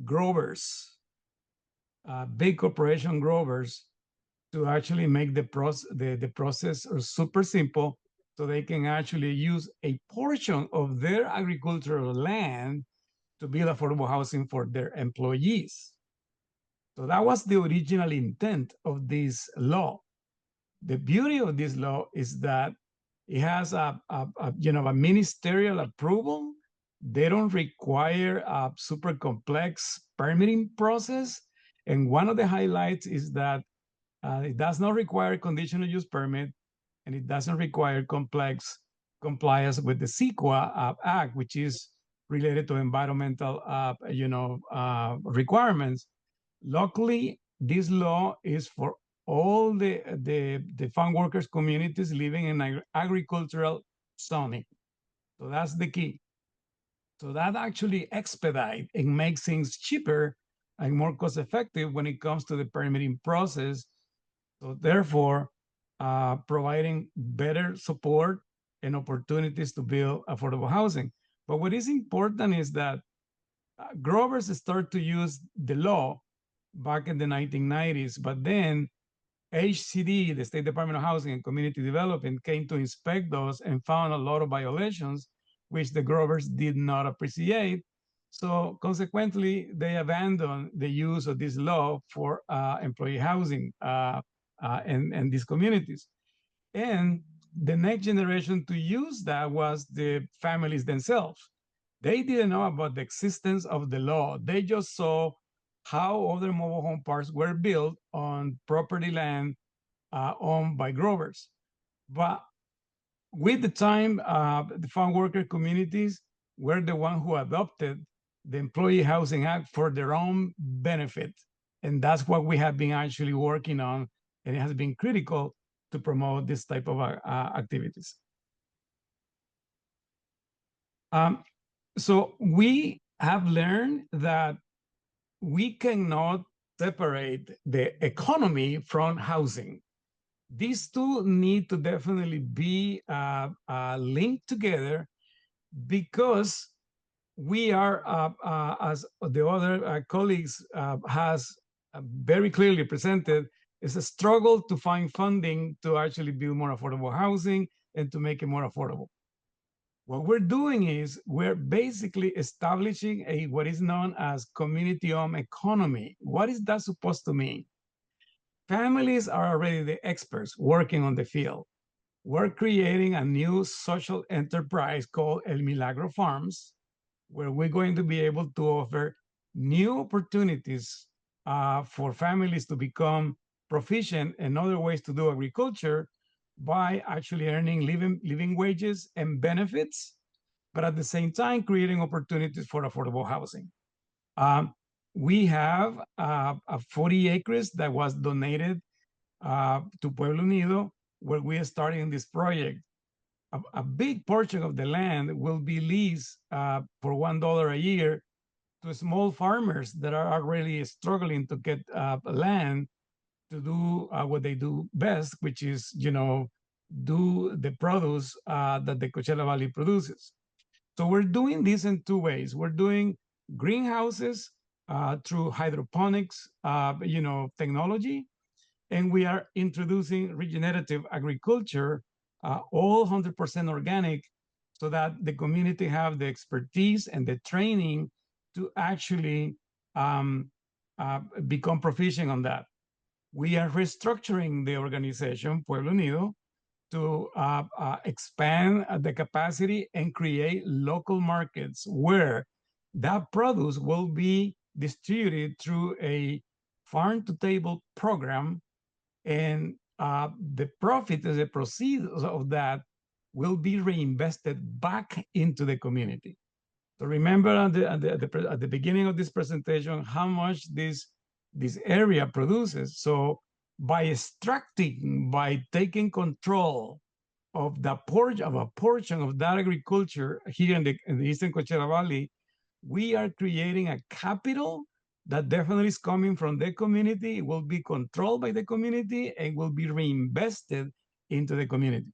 S5: growers, big corporation growers, to actually make the process super simple, so they can actually use a portion of their agricultural land to build affordable housing for their employees. So that was the original intent of this law. The beauty of this law is that it has a ministerial approval. They don't require a super complex permitting process. And one of the highlights is that it does not require conditional use permit, and it doesn't require complex compliance with the CEQA Act, which is related to environmental requirements. Luckily, this law is for all the farm workers communities living in agricultural zoning. So that's the key. So that actually expedite and makes things cheaper and more cost effective when it comes to the permitting process. So therefore, providing better support and opportunities to build affordable housing. But what is important is that growers start to use the law back in the 1990s, but then HCD, the State Department of Housing and Community Development, came to inspect those and found a lot of violations, which the growers did not appreciate. So consequently, they abandoned the use of this law for employee housing in these communities. And the next generation to use that was the families themselves. They didn't know about the existence of the law. They just saw how other mobile home parks were built on property land owned by growers. But with the time, the farm worker communities were the one who adopted the Employee Housing Act for their own benefit. And that's what we have been actually working on, and it has been critical to promote this type of activities. So we have learned that we cannot separate the economy from housing. These two need to definitely be linked together, because we are, as the other colleagues has very clearly presented, is a struggle to find funding to actually build more affordable housing and to make it more affordable. What we're doing is we're basically establishing a what is known as community-owned economy. What is that supposed to mean? Families are already the experts working on the field. We're creating a new social enterprise called El Milagro Farms, where we're going to be able to offer new opportunities for families to become proficient in other ways to do agriculture by actually earning living wages and benefits, but at the same time creating opportunities for affordable housing. We have 40 acres that was donated to Pueblo Unido, where we are starting this project. A big portion of the land will be leased for $1 a year to small farmers that are already struggling to get land to do what they do best, which is, do the produce that the Coachella Valley produces. So we're doing this in two ways. We're doing greenhouses through hydroponics, technology, and we are introducing regenerative agriculture, all 100% organic, so that the community have the expertise and the training to actually become proficient on that. We are restructuring the organization, Pueblo Unido, to expand the capacity and create local markets where that produce will be distributed through a farm-to-table program, and the profit, the proceeds of that, will be reinvested back into the community. So remember at the beginning of this presentation how much this area produces. So by extracting, by taking control of a portion of that agriculture here in the Eastern Coachella Valley, we are creating a capital that definitely is coming from the community. It will be controlled by the community and will be reinvested into the community.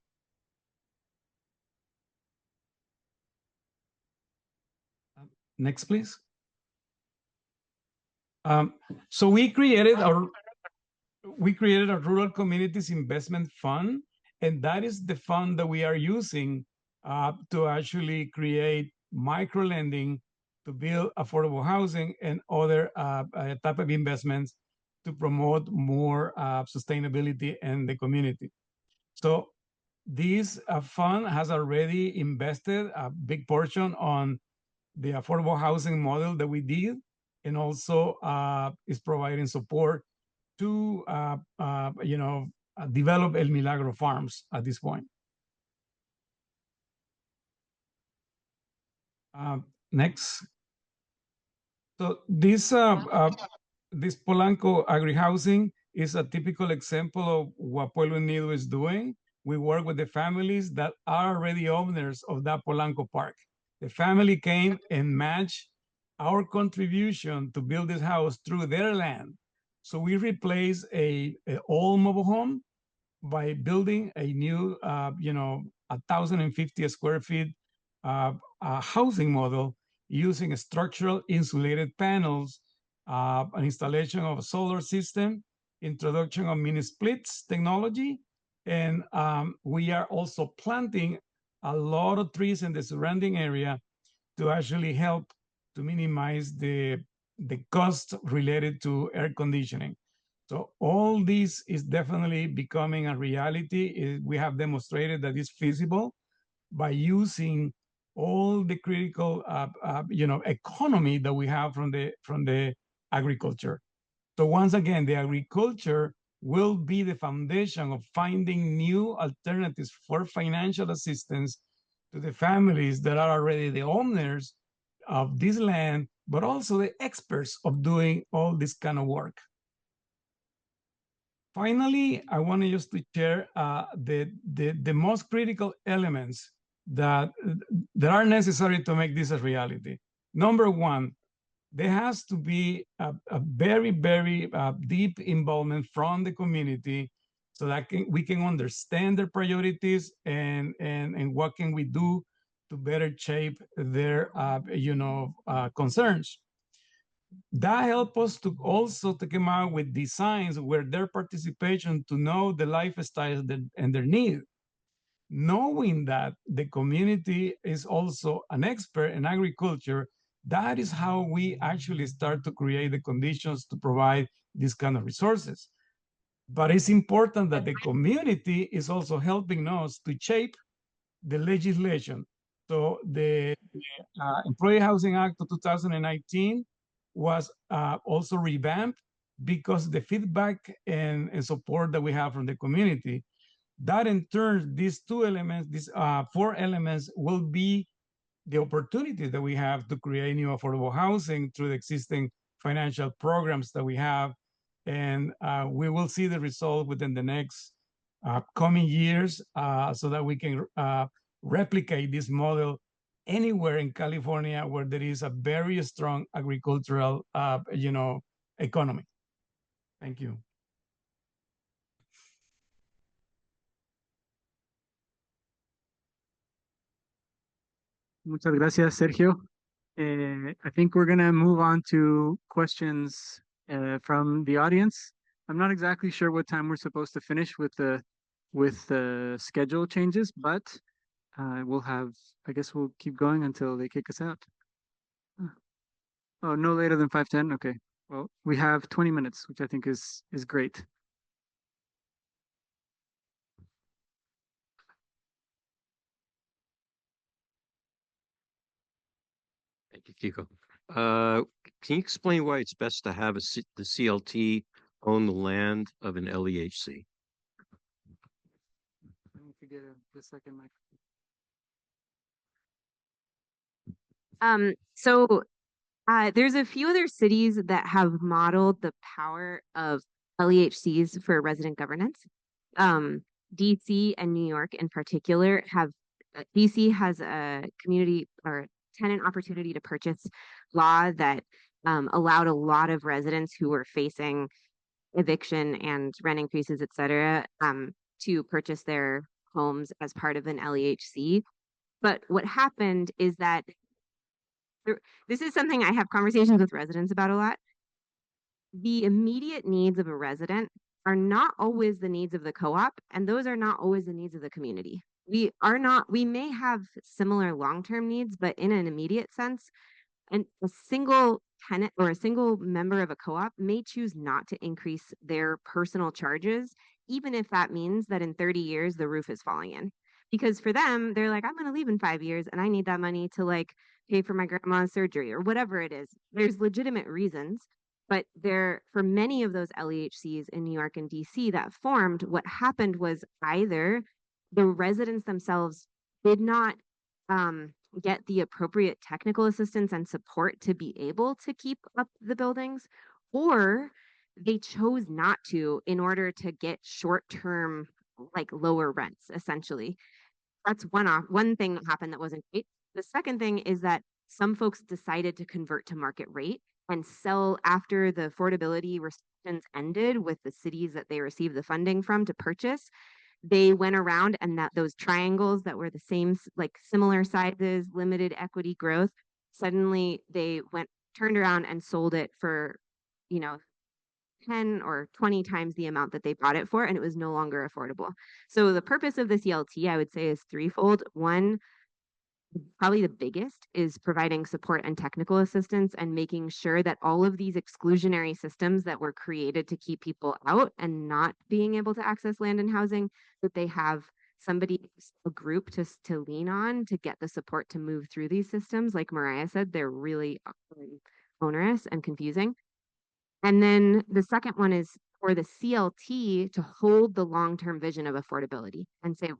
S5: Next, please. So we created a rural communities investment fund, and that is the fund that we are using to actually create micro lending to build affordable housing and other type of investments to promote more sustainability in the community. So this fund has already invested a big portion on the affordable housing model that we did, and also is providing support to develop El Milagro Farms at this point. Next. So this Polanco agri-housing is a typical example of what Pueblo Unido is doing. We work with the families that are already owners of that Polanco park. The family came and matched our contribution to build this house through their land. So we replaced an old mobile home by building a new, 1,050 square feet housing model using structural insulated panels, an installation of a solar system, introduction of mini splits technology, and we are also planting a lot of trees in the surrounding area to actually help to minimize the cost related to air conditioning. So all this is definitely becoming a reality. We have demonstrated that it's feasible by using all the critical, economy that we have from the agriculture. So once again, the agriculture will be the foundation of finding new alternatives for financial assistance to the families that are already the owners of this land, but also the experts of doing all this kind of work. Finally, I want to just to share the most critical elements that are necessary to make this a reality. Number one, there has to be a very, very deep involvement from the community so that we can understand their priorities and what can we do to better shape their concerns. That helps us to also to come out with designs where their participation to know the lifestyles and their needs. Knowing that the community is also an expert in agriculture, that is how we actually start to create the conditions to provide these kind of resources. But it's important that the community is also helping us to shape the legislation. So the Employee Housing Act of 2019 was also revamped because the feedback and support that we have from the community. That in turn, these two elements, these 4 elements will be the opportunities that we have to create new affordable housing through the existing financial programs that we have. And we will see the result within the next coming years so that we can replicate this model anywhere in California where there is a very strong agricultural, economy. Thank you.
S1: Muchas gracias, Sergio. I think we're going to move on to questions from the audience. I'm not exactly sure what time we're supposed to finish with the schedule changes, but I guess we'll keep going until they kick us out. Oh, no later than 5:10. Okay. Well, we have 20 minutes, which I think is great.
S6: Thank you, Kiko. Can you explain why it's best to have the CLT own the land of an LEHC?
S1: Let me get the second mic.
S3: So there's a few other cities that have modeled the power of LEHCs for resident governance. DC and New York in particular have, DC has a community or tenant opportunity to purchase law that allowed a lot of residents who were facing eviction and rent increases, et cetera, to purchase their homes as part of an LEHC. But what happened is that this is something I have conversations with residents about a lot. The immediate needs of a resident are not always the needs of the co-op, and those are not always the needs of the community. We may have similar long-term needs, but in an immediate sense, and a single tenant or a single member of a co-op may choose not to increase their personal charges, even if that means that in 30 years the roof is falling in. Because for them, they're like, I'm going to leave in 5 years and I need that money to like pay for my grandma's surgery or whatever it is. There's legitimate reasons. But for many of those LEHCs in New York and DC that formed, what happened was either the residents themselves did not get the appropriate technical assistance and support to be able to keep up the buildings, or they chose not to in order to get short-term, like lower rents, essentially. That's one thing that happened that wasn't great. The second thing is that some folks decided to convert to market rate and sell after the affordability restrictions ended with the cities that they received the funding from to purchase. They went around and those triangles that were the same, like similar sizes, limited equity growth, suddenly they turned around and sold it for, 10 or 20 times the amount that they bought it for, and it was no longer affordable. So the purpose of the CLT, I would say, is threefold. One, probably the biggest, is providing support and technical assistance and making sure that all of these exclusionary systems that were created to keep people out and not being able to access land and housing, that they have a group to lean on to get the support to move through these systems. Like Mariah said, they're really onerous and confusing. And then the second one is for the CLT to hold the long-term vision of affordability and say,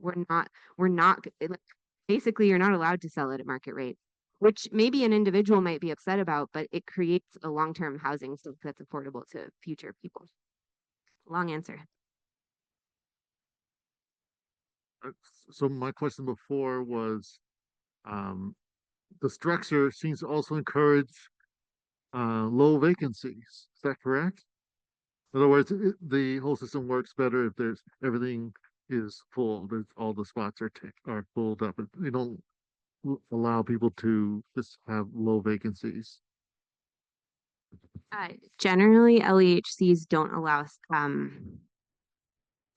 S3: basically, you're not allowed to sell it at market rate, which maybe an individual might be upset about, but it creates a long-term housing that's affordable to future people. Long answer.
S7: So my question before was, um, the structure seems to also encourage low vacancies. Is that correct? In other words, the whole system works better if there's everything is full. There's all the spots are filled up. They don't allow people to just have low vacancies.
S3: Generally, LEHCs don't allow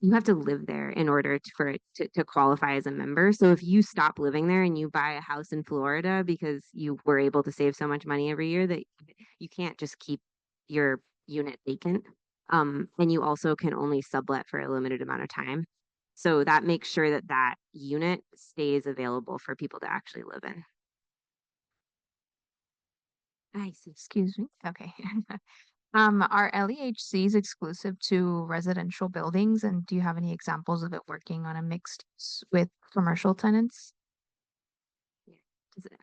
S3: you have to live there in order for it to qualify as a member. So if you stop living there and you buy a house in Florida because you were able to save so much money every year that you can't just keep your unit vacant. And you also can only sublet for a limited amount of time. So that makes sure that that unit stays available for people to actually live in. I see.
S4: Excuse me. Okay. Are LEHCs exclusive to residential buildings, and do you have any examples of it working on a mixed use with commercial tenants?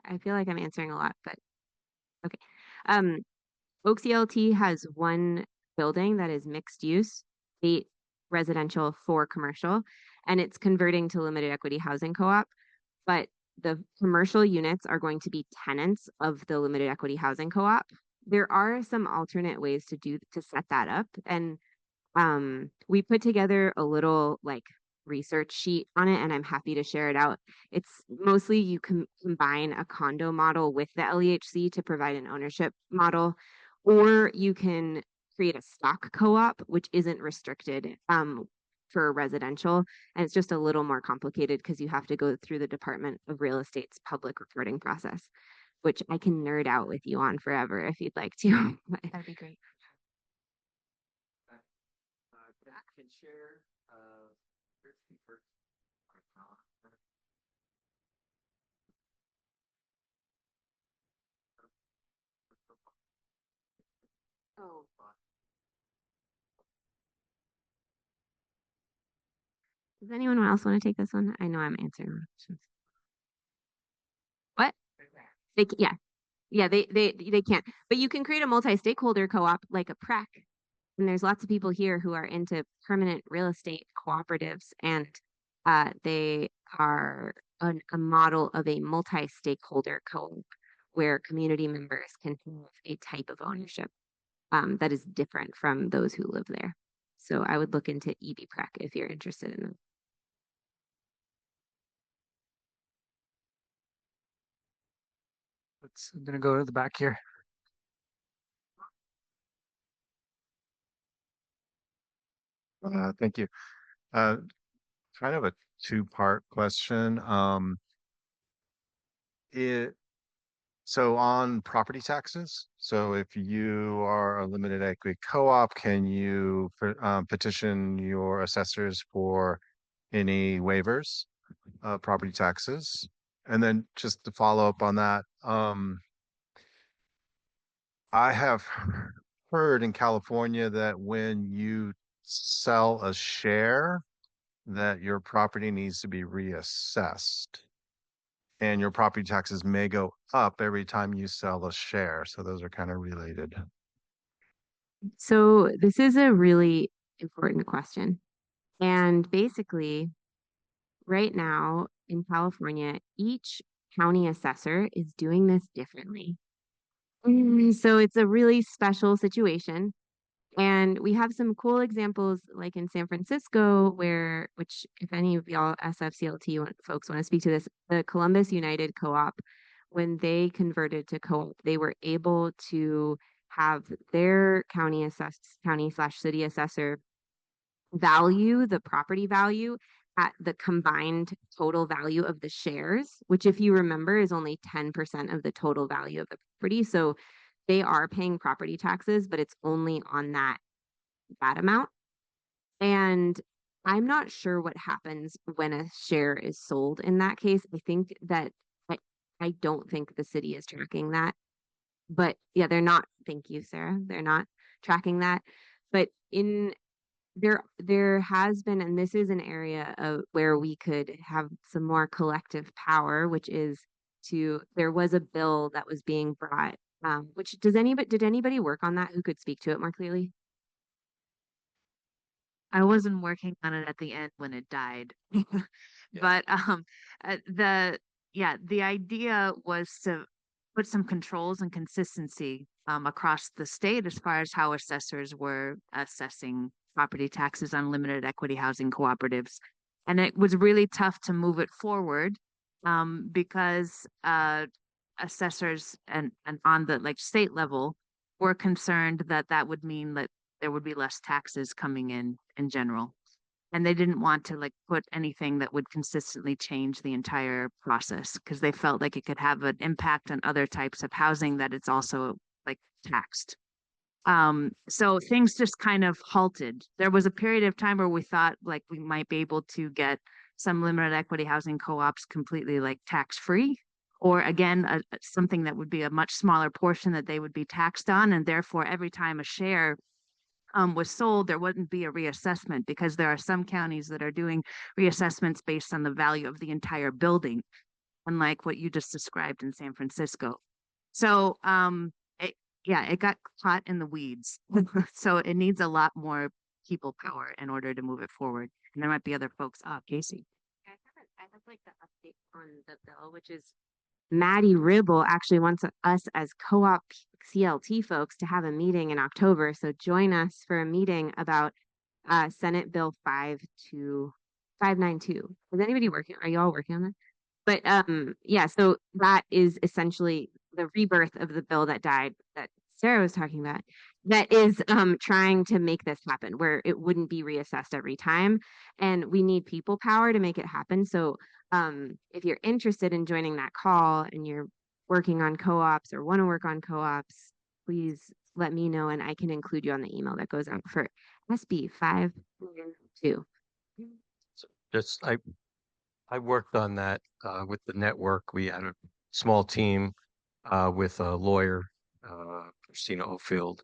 S3: I feel like I'm answering a lot, but okay. Oak CLT has one building that is mixed use, 8 residential, 4 commercial, and it's converting to limited equity housing co-op. But the commercial units are going to be tenants of the limited equity housing co-op. There are some alternate ways to set that up, and we put together a little like research sheet on it, and I'm happy to share it out. It's mostly you can combine a condo model with the LEHC to provide an ownership model, or you can create a stock co-op, which isn't restricted for residential. And it's just a little more complicated because you have to go through the Department of Real Estate's public reporting process, which I can nerd out with you on forever if you'd like to.
S4: That'd be great.
S1: Can share first.
S3: Oh. Does anyone else want to take this one? I know I'm answering questions. What? Yeah. Yeah, they can't. But you can create a multi-stakeholder co-op like a PREC. And there's lots of people here who are into permanent real estate cooperatives, and they are a model of a multi-stakeholder co-op where community members can have a type of ownership that is different from those who live there. So I would look into EB-PREC if you're interested in them.
S1: I'm gonna go to the back here.
S8: Thank you. Kind of a two-part question. So on property taxes, so if you are a limited equity co-op, can you petition your assessors for any waivers, property taxes? And then just to follow up on that, I have heard in California that when you sell a share, that your property needs to be reassessed. And your property taxes may go up every time you sell a share. So those are kind of related.
S3: So this is a really important question. And basically, right now in California, each county assessor is doing this differently. So it's a really special situation. And we have some cool examples like in San Francisco, which if any of y'all SFCLT folks want to speak to this, the Columbus United Co-op, when they converted to co-op, they were able to have their county/city assessor value the property value at the combined total value of the shares, which if you remember is only 10% of the total value of the property. So they are paying property taxes, but it's only on that amount. And I'm not sure what happens when a share is sold in that case. I think that I don't think the city is tracking that. But yeah, they're not. Thank you, Sarah. They're not tracking that. But there has been, and this is an area of where we could have some more collective power, which is there was a bill that was being brought. Did anybody work on that who could speak to it more clearly?
S9: I wasn't working on it at the end when it died. But the idea was to put some controls and consistency across the state as far as how assessors were assessing property taxes on limited equity housing cooperatives. And it was really tough to move it forward because assessors and on the like state level were concerned that that would mean that there would be less taxes coming in general. And they didn't want to like put anything that would consistently change the entire process because they felt like it could have an impact on other types of housing that it's also like taxed. So things just kind of halted. There was a period of time where we thought like we might be able to get some limited equity housing co-ops completely like tax free, or again, something that would be a much smaller portion that they would be taxed on, and therefore every time a share was sold, there wouldn't be a reassessment because there are some counties that are doing reassessments based on the value of the entire building, unlike what you just described in San Francisco. So, it got caught in the weeds. So it needs a lot more people power in order to move it forward. And there might be other folks. Casey.
S3: I have like the update on the bill, which is Maddie Ribble actually wants us as co-op CLT folks to have a meeting in October. So join us for a meeting about Senate Bill 592. Is anybody working? Are you all working on that? But so that is essentially the rebirth of the bill that died that Sarah was talking about. That is trying to make this happen where it wouldn't be reassessed every time. And we need people power to make it happen. So if you're interested in joining that call and you're working on co-ops or want to work on co-ops, please let me know and I can include you on the email that goes out for SB 592.
S6: So just I worked on that with the network. We had a small team with a lawyer, Christina Oldfield,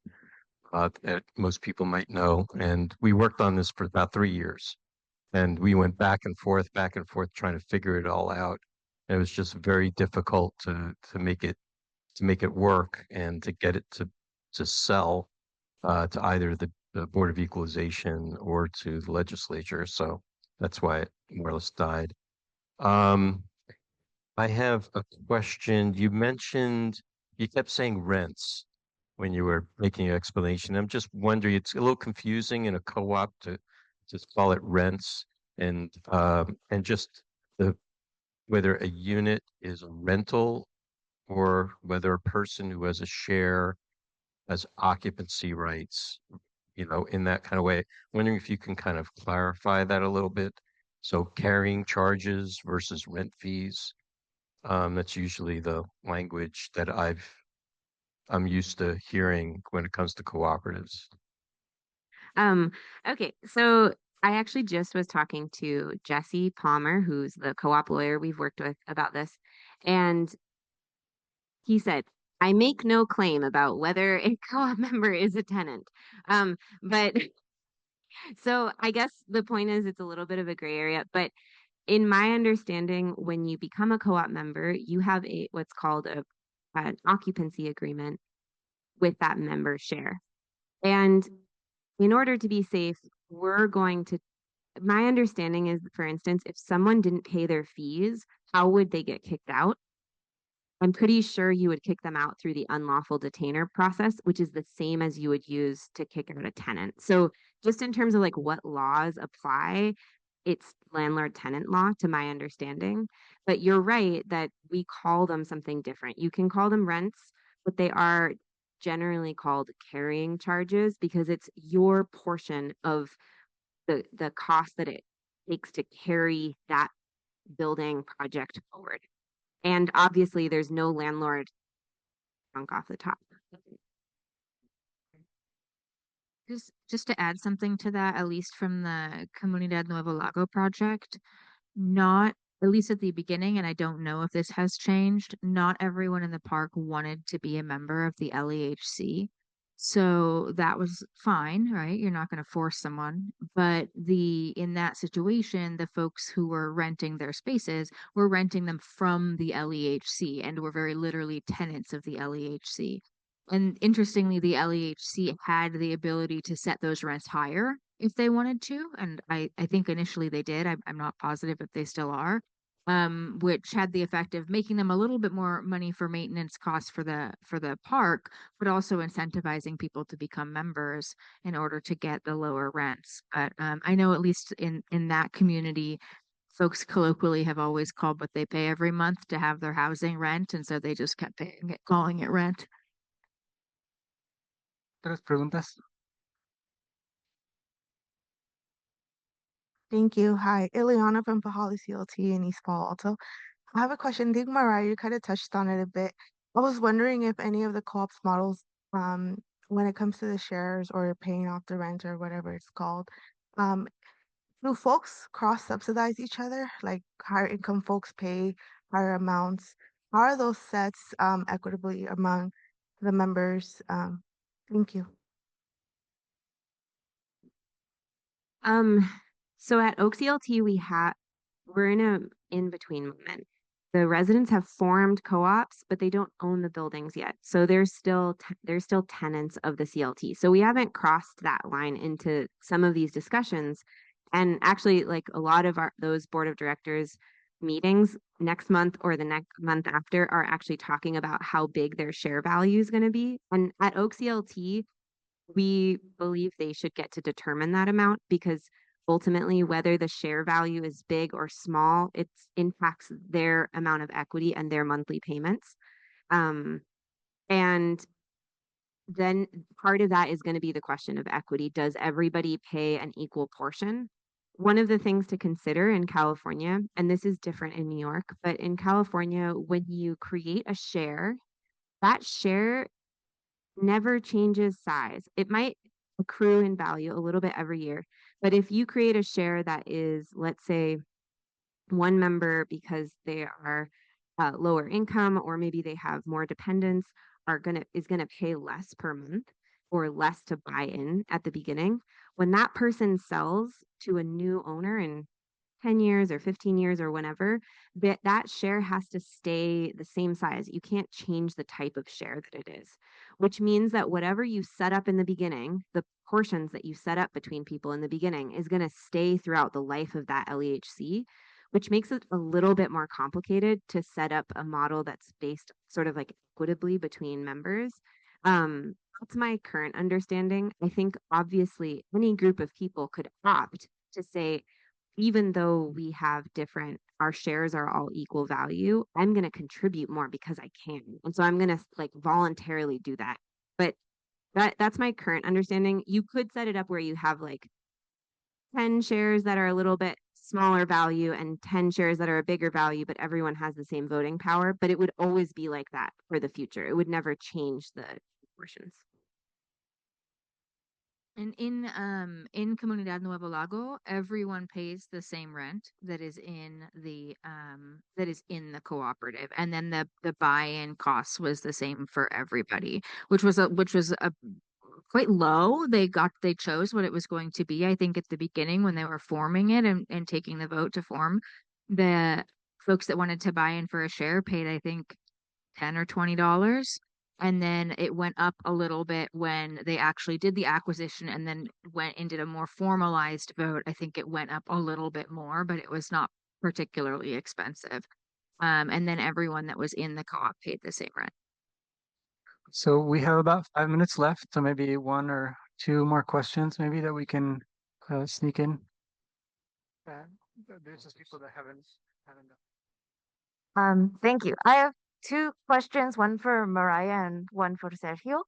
S6: that most people might know, and we worked on this for about 3 years. And we went back and forth, trying to figure it all out. And it was just very difficult to make it work and to get it to sell to either the Board of Equalization or to the legislature. So that's why it more or less died. I have a question. You kept saying rents when you were making your explanation. I'm just wondering, it's a little confusing in a co-op to just call it rents and just whether a unit is a rental or whether a person who has a share has occupancy rights, in that kind of way. Wondering if you can kind of clarify that a little bit. So carrying charges versus rent fees. That's usually the language that I'm used to hearing when it comes to cooperatives.
S3: Okay, so I actually just was talking to Jesse Palmer, who's the co-op lawyer we've worked with about this, and he said, I make no claim about whether a co-op member is a tenant. But so I guess the point is it's a little bit of a gray area, but in my understanding, when you become a co-op member, you have what's called an occupancy agreement with that member share. And in order to be safe, my understanding is, for instance, if someone didn't pay their fees, how would they get kicked out? I'm pretty sure you would kick them out through the unlawful detainer process, which is the same as you would use to kick out a tenant. So just in terms of like what laws apply, it's landlord-tenant law to my understanding. But you're right that we call them something different. You can call them rents, but they are generally called carrying charges because it's your portion of the cost that it takes to carry that building project forward. And obviously there's no landlord chunk off the top.
S4: Just to add something to that, at least from the Comunidad Nuevo Lago project, not, at least at the beginning, and I don't know if this has changed, not everyone in the park wanted to be a member of the LEHC. So that was fine, right? You're not going to force someone. But in that situation, the folks who were renting their spaces were renting them from the LEHC and were very literally tenants of the LEHC. And interestingly, the LEHC had the ability to set those rents higher
S10: if they wanted to. And I think initially they did. I'm not positive if they still are. Which had the effect of making them a little bit more money for maintenance costs for the park, but also incentivizing people to become members in order to get the lower rents. But I know at least in that community, folks colloquially have always called what they pay every month to have their housing rent, and so they just kept paying it, calling it rent.
S1: ¿Otras preguntas?
S11: Thank you. Hi, Ileana from Pahali CLT in East Palo Alto. I have a question. I think Mariah, you kind of touched on it a bit. I was wondering if any of the co-ops models, when it comes to the shares or paying off the rent or whatever it's called, um, do folks cross-subsidize each other? Like higher income folks pay higher amounts. How are those sets equitably among the members? Thank you.
S3: So at Oak CLT, we're in a in-between moment. The residents have formed co-ops, but they don't own the buildings yet. So they're still tenants of the CLT. So we haven't crossed that line into some of these discussions. And actually, like a lot of those board of directors meetings next month or the next month after are actually talking about how big their share value is going to be. And at Oak CLT, we believe they should get to determine that amount because ultimately whether the share value is big or small, it impacts their amount of equity and their monthly payments. And then part of that is going to be the question of equity. Does everybody pay an equal portion? One of the things to consider in California, and this is different in New York, but in California, when you create a share, that share never changes size. It might accrue in value a little bit every year, but if you create a share that is, let's say, one member because they are lower income or maybe they have more dependents is gonna pay less per month or less to buy in at the beginning, when that person sells to a new owner in 10 years or 15 years or whenever, that share has to stay the same size. You can't change the type of share that it is, which means that whatever you set up in the beginning, the portions that you set up between people in the beginning is going to stay throughout the life of that LEHC, which makes it a little bit more complicated to set up a model that's based sort of like equitably between members. That's my current understanding. I think obviously any group of people could opt to say, even though we have our shares are all equal value, I'm going to contribute more because I can. And so I'm going to like voluntarily do that. But that's my current understanding. You could set it up where you have like 10 shares that are a little bit smaller value and 10 shares that are a bigger value, but everyone has the same voting power. But it would always be like that for the future. It would never change the proportions.
S10: And in Comunidad Nuevo Lago, everyone pays the same rent that is in the cooperative, and then the buy-in cost was the same for everybody, which was a quite low. They chose what it was going to be. I think at the beginning when they were forming it and taking the vote to form, the folks that wanted to buy in for a share paid, I think, $10 or $20. And then it went up a little bit when they actually did the acquisition and then went and did a more formalized vote. I think it went up a little bit more, but it was not particularly expensive. And then everyone that was in the co-op paid the same rent.
S1: So we have about 5 minutes left, so maybe one or two more questions maybe that we can sneak in. There's just people that haven't done.
S12: Thank you. I have two questions, one for Mariah and one for Sergio.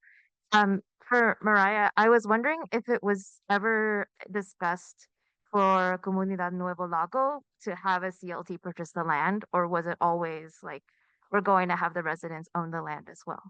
S12: For Mariah, I was wondering if it was ever discussed for Comunidad Nuevo Lago to have a CLT purchase the land, or was it always like we're going to have the residents own the land as well?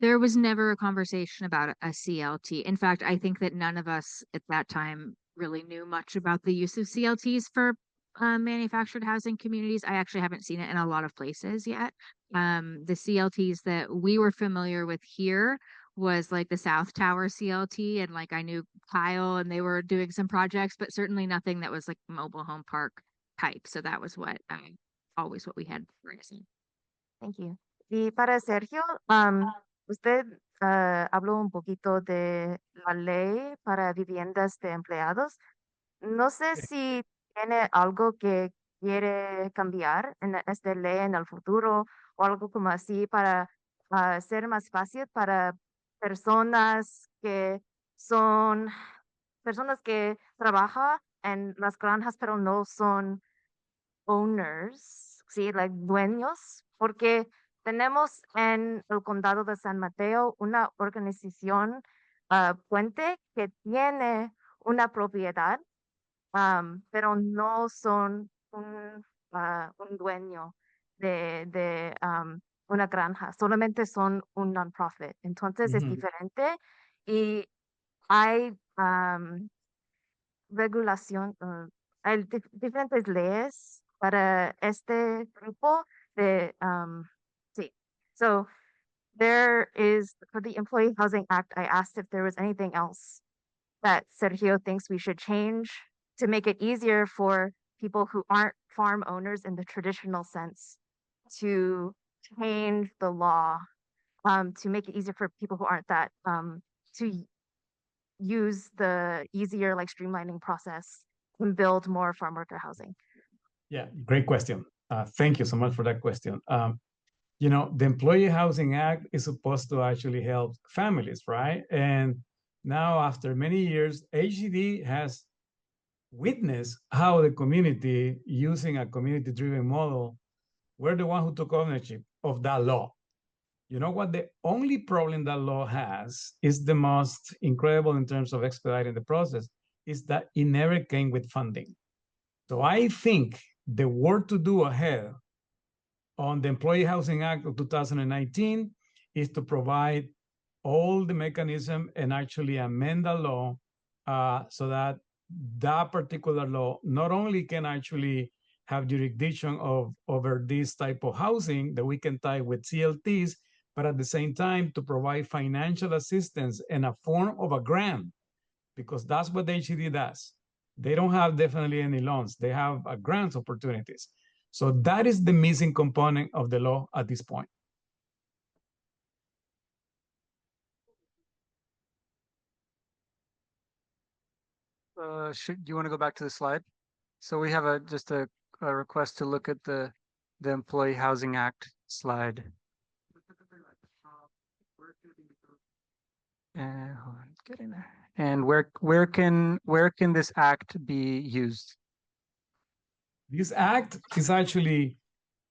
S10: There was never a conversation about a CLT. In fact, I think that none of us at that time really knew much about the use of CLTs for manufactured housing communities. I actually haven't seen it in a lot of places yet. The CLTs that we were familiar with here was like the South Tower CLT, and like I knew Kyle and they were doing some projects, but certainly nothing that was like mobile home park type. So that was always what we had.
S12: Thank you. Y para Sergio, usted habló un poquito de la ley para viviendas de empleados. No sé si tiene algo que quiere cambiar en esta ley en el futuro o algo como así para ser más fácil para personas que son personas que trabajan en las granjas pero no son owners, sí, like dueños, porque tenemos en el condado de San Mateo una organización puente que tiene una propiedad, pero no son un dueño de una granja, solamente son un non-profit. Entonces es diferente y hay regulación, hay diferentes leyes para este grupo de, sí. So there is, for the Employee Housing Act, I asked if there was anything else that Sergio thinks we should change to make it easier for people who aren't farm owners in the traditional sense to change the law, to make it easier for people who aren't that, to use the easier, like streamlining process and build more farm worker housing?
S5: Yeah, great question. Thank you so much for that question. You know, the Employee Housing Act is supposed to actually help families, right? And now, after many years, HCD has witnessed how the community, using a community-driven model, we're the one who took ownership of that law. You know what? The only problem that law has is the most incredible in terms of expediting the process is that it never came with funding. So I think the work to do ahead on the Employee Housing Act of 2019 is to provide all the mechanism and actually amend the law so that that particular law not only can actually have jurisdiction over this type of housing that we can tie with CLTs, but at the same time to provide financial assistance in a form of a grant, because that's what the HCD does. They don't have definitely any loans. They have grants opportunities. So that is the missing component of the law at this point.
S1: Do you want to go back to the slide? So we have just a request to look at the Employee Housing Act slide. And hold on, getting there. And where can this act be used?
S5: This act is actually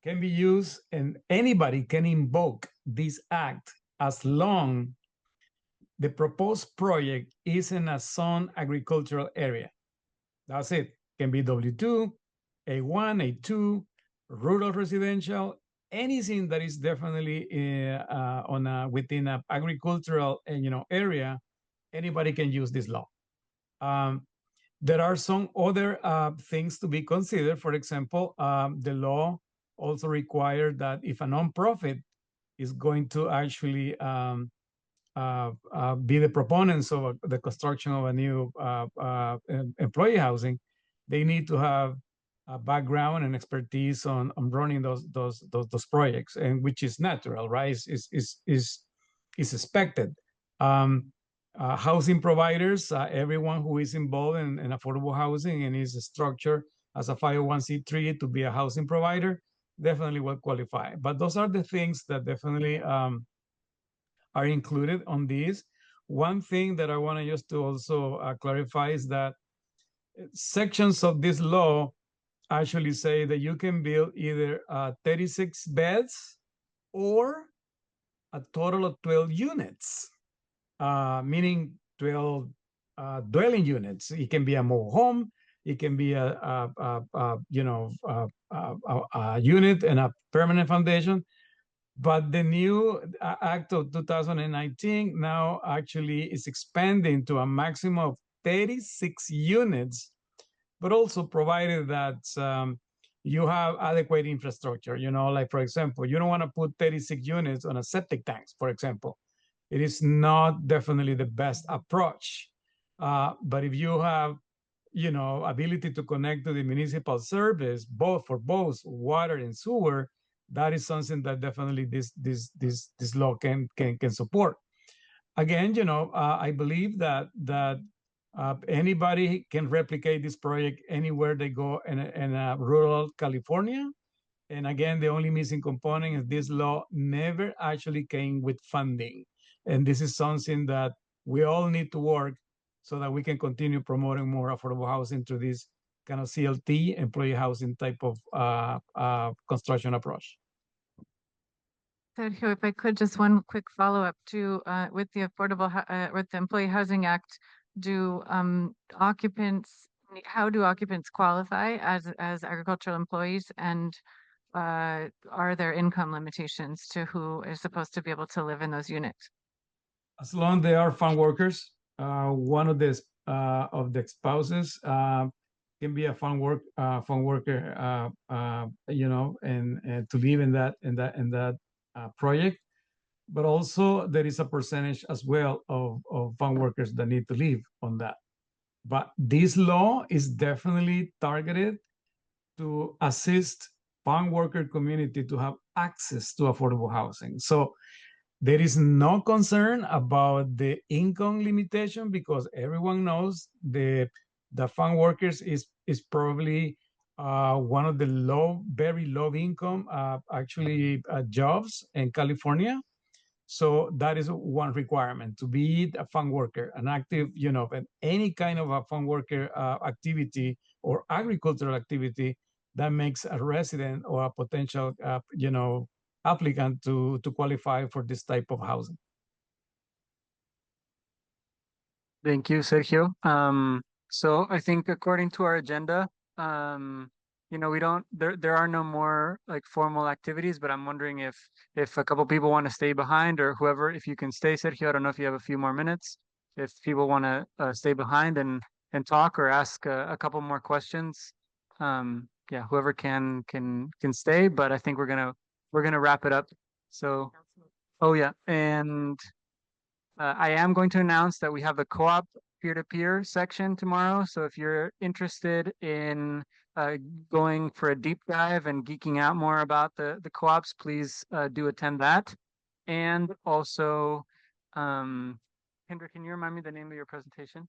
S5: can be used, and anybody can invoke this act as long the proposed project is in a zone agricultural area. That's it. Can be W2, A1, A2, rural residential, anything that is definitely within an agricultural area. Anybody can use this law. There are some other things to be considered. For example, the law also requires that if a nonprofit is going to actually be the proponents of the construction of a new employee housing, they need to have a background and expertise on running those projects, and which is natural, right? Is expected. Housing providers, everyone who is involved in affordable housing and is structured as a 501c3 to be a housing provider, definitely will qualify. But those are the things that definitely are included on these. One thing that I want to just to also clarify is that sections of this law actually say that you can build either 36 beds or a total of 12 units, meaning 12 dwelling units. It can be a mobile home. It can be a unit and a permanent foundation. But the new Act of 2019 now actually is expanding to a maximum of 36 units, but also provided that you have adequate infrastructure. Like, for example, you don't want to put 36 units on a septic tanks, for example. It is not definitely the best approach. But if you have, ability to connect to the municipal service, both water and sewer, that is something that definitely this law can support. Again, I believe that anybody can replicate this project anywhere they go in rural California. And again, the only missing component is this law never actually came with funding. And this is something that we all need to work so that we can continue promoting more affordable housing through this kind of CLT, employee housing type of construction approach.
S13: Sergio, if I could, just one quick follow-up to with the with the Employee Housing Act, do occupants, how do occupants qualify as agricultural employees, and are there income limitations to who is supposed to be able to live in those units?
S5: As long as they are farm workers, one of the spouses can be a farm worker, and to live in that project. But also there is a percentage as well of farm workers that need to live on that. But this law is definitely targeted to assist farm worker community to have access to affordable housing. So there is no concern about the income limitation, because everyone knows the farm workers is probably one of the very low income jobs in California. So that is one requirement, to be a farm worker, an active, and any kind of a farm worker activity or agricultural activity that makes a resident or a potential, applicant to qualify for this type of housing.
S1: Thank you, Sergio. So I think according to our agenda, there are no more like formal activities, but I'm wondering if a couple people want to stay behind, or whoever, if you can stay, Sergio. I don't know if you have a few more minutes. If people want to stay behind and talk or ask a couple more questions, yeah, whoever can stay. But I think we're gonna wrap it up. So, oh yeah, and I am going to announce that we have the co-op peer-to-peer section tomorrow. So if you're interested in going for a deep dive and geeking out more about the co-ops, please do attend that. And also, Kendra, can you remind me the name of your presentation?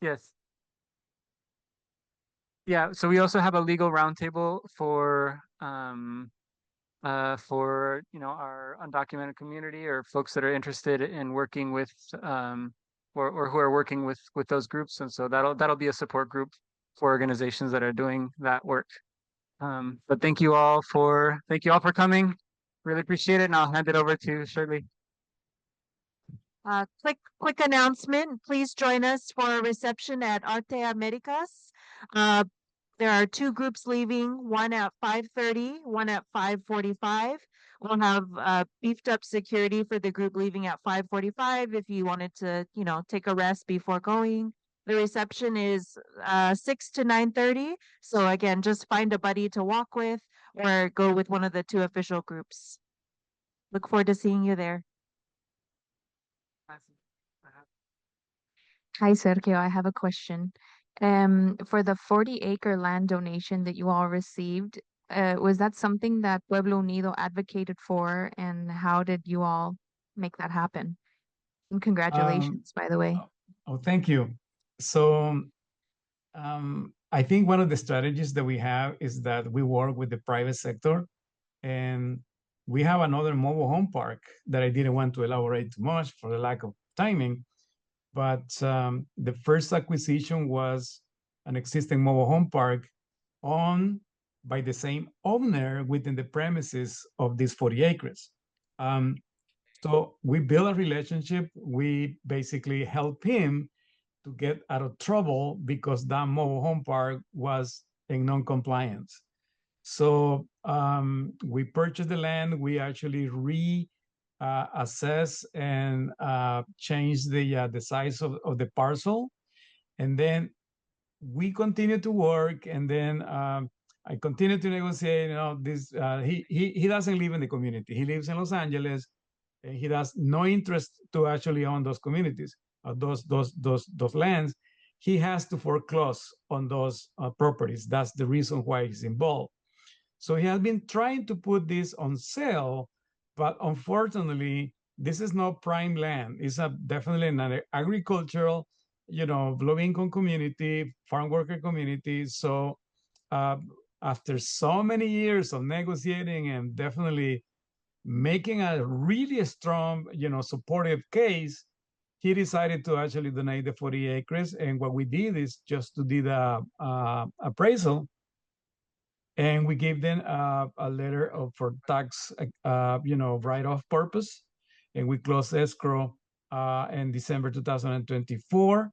S1: Yes. Yeah, so we also have a legal roundtable for our undocumented community, or folks that are interested in working with or who are working with those groups. And so that'll be a support group for organizations that are doing that work. But thank you all for coming. Really appreciate it. And I'll hand it over to Shirley.
S12: Quick announcement. Please join us for a reception at Arte Americas. There are two groups leaving, one at 5:30, one at 5:45. We'll have beefed up security for the group leaving at 5:45 if you wanted to, take a rest before going. The reception is 6 to 9:30. So again, just find a buddy to walk with or go with one of the two official groups. Look forward to seeing you there.
S10: Hi, Sergio. I have a question. For the 40-acre land donation that you all received, was that something that Pueblo Unido advocated for, and how did you all make that happen? And congratulations, by the way.
S5: Oh, thank you. So I think one of the strategies that we have is that we work with the private sector, and we have another mobile home park that I didn't want to elaborate too much for the lack of timing. But the first acquisition was an existing mobile home park owned by the same owner within the premises of these 40 acres. So we built a relationship. We basically help him to get out of trouble because that mobile home park was in non-compliance. So we purchased the land. We actually assess and change the size of the parcel, and then we continue to work. And then I continue to negotiate. This he doesn't live in the community. He lives in Los Angeles, and he has no interest to actually own those communities, those lands. He has to foreclose on those properties. That's the reason why he's involved. So he has been trying to put this on sale, but unfortunately, this is not prime land. It's definitely an agricultural, low-income community, farm worker community. So after so many years of negotiating and definitely making a really strong, supportive case, he decided to actually donate the 40 acres. And what we did is just to do the appraisal, and we gave them a letter for tax, write-off purpose, and we closed escrow in December 2024.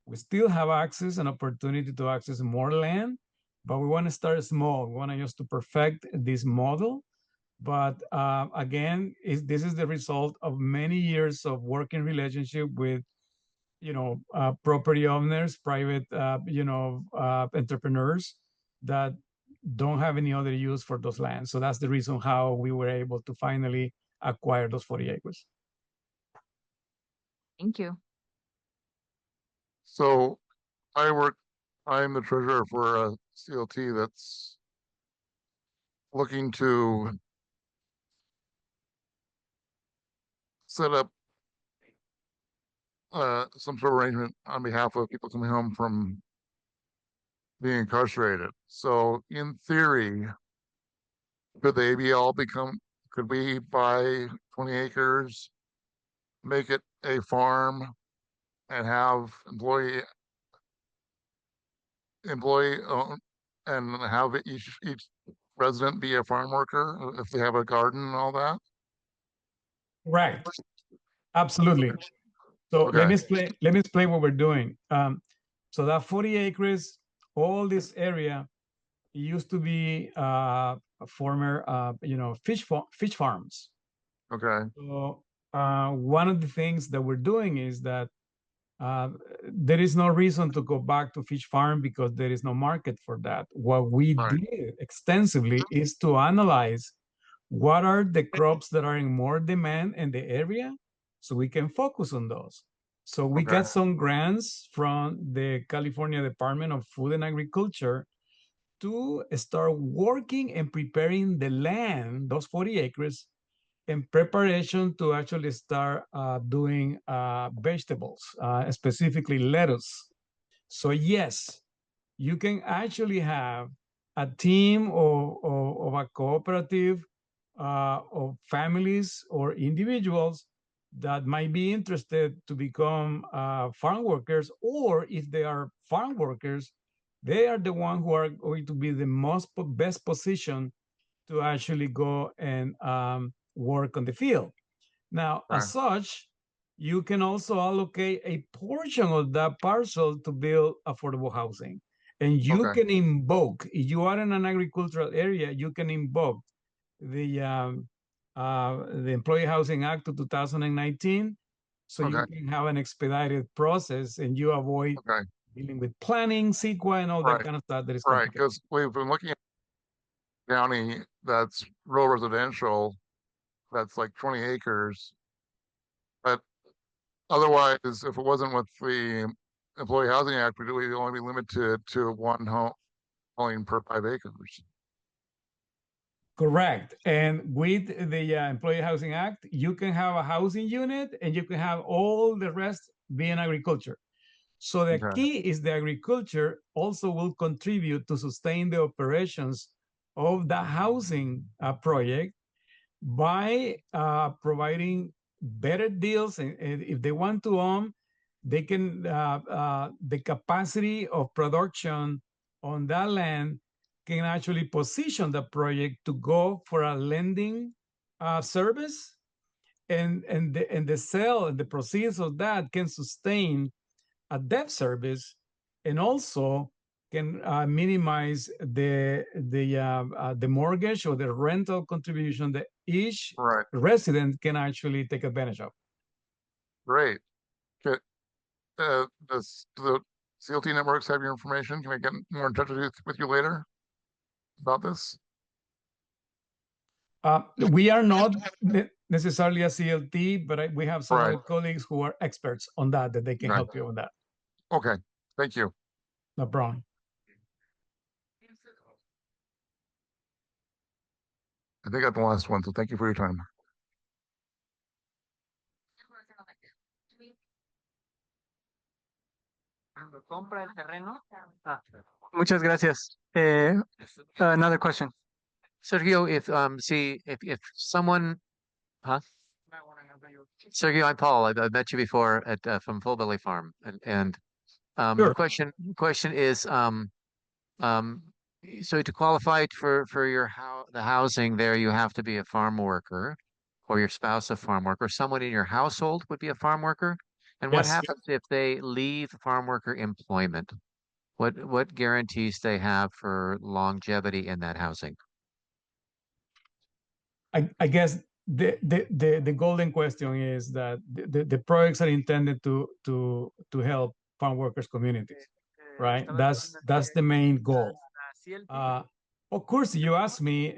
S5: We still have access and opportunity to access more land, but we want to start small. We want to just to perfect this model. But again, this is the result of many years of working relationship with, property owners, private, entrepreneurs that don't have any other use for those lands. So that's the reason how we were able to finally acquire those 40 acres.
S10: Thank you.
S7: So I'm the treasurer for a CLT that's looking to set up some sort of arrangement on behalf of people coming home from being incarcerated. So in theory, could we buy 20 acres, make it a farm, and have employee own, and have each resident be a farm worker if they have a garden and all that?
S5: Right. Absolutely. So
S7: Okay.
S5: let me explain what we're doing. So that 40 acres, all this area used to be a former, fish farms.
S7: Okay.
S5: So one of the things that we're doing is that there is no reason to go back to fish farm because there is no market for that. What we did extensively is to analyze what are the crops that are in more demand in the area so we can focus on those. So we got some grants from the California Department of Food and Agriculture to start working and preparing the land, those 40 acres, in preparation to actually start doing vegetables, specifically lettuce. So yes, you can actually have a team of a cooperative of families or individuals that might be interested to become farm workers, or if they are farm workers, they are the one who are going to be the best position to actually go and work on the field. Now, as such, you can also allocate a portion of that parcel to build affordable housing. And you can invoke, if you are in an agricultural area, you can invoke the Employee Housing Act of 2019. So you can have an expedited process and you avoid dealing with planning, CEQA, and all that kind of stuff that is complicated.
S7: Because we've been looking at county that's rural residential, that's like 20 acres. But otherwise, if it wasn't with the Employee Housing Act, we'd only be limited to one home per 5 acres.
S5: Correct. And with the Employee Housing Act, you can have a housing unit and you can have all the rest being agriculture. So the key is the agriculture also will contribute to sustain the operations of the housing project by providing better deals. And if they want to own, they can, the capacity of production on that land can actually position the project to go for a lending service, and the sale and the proceeds of that can sustain a debt service, and also can minimize the mortgage or the rental contribution that each resident can actually take advantage of.
S7: Great. Does the CLT networks have your information? Can we get more in touch with you later about this?
S5: We are not necessarily a CLT, but we have some other colleagues who are experts on that they can help you on that.
S7: Okay, thank you.
S5: No problem.
S14: I think I got the last one, so thank you for your time.
S1: Muchas gracias. Another question.
S15: Sergio, if someone, huh? Sergio, I'm Paul. I met you before at from Full Belly Farm, and the
S5: Sure.
S15: question is so to qualify for your the housing there, you have to be a farm worker, or your spouse a farm worker. Someone in your household would be a farm worker. And what
S5: Yes.
S15: happens if they leave farm worker employment? What guarantees they have for longevity in that housing?
S5: I guess the golden question is that the projects are intended to help farm workers communities, right? That's the main goal. Of course, you ask me,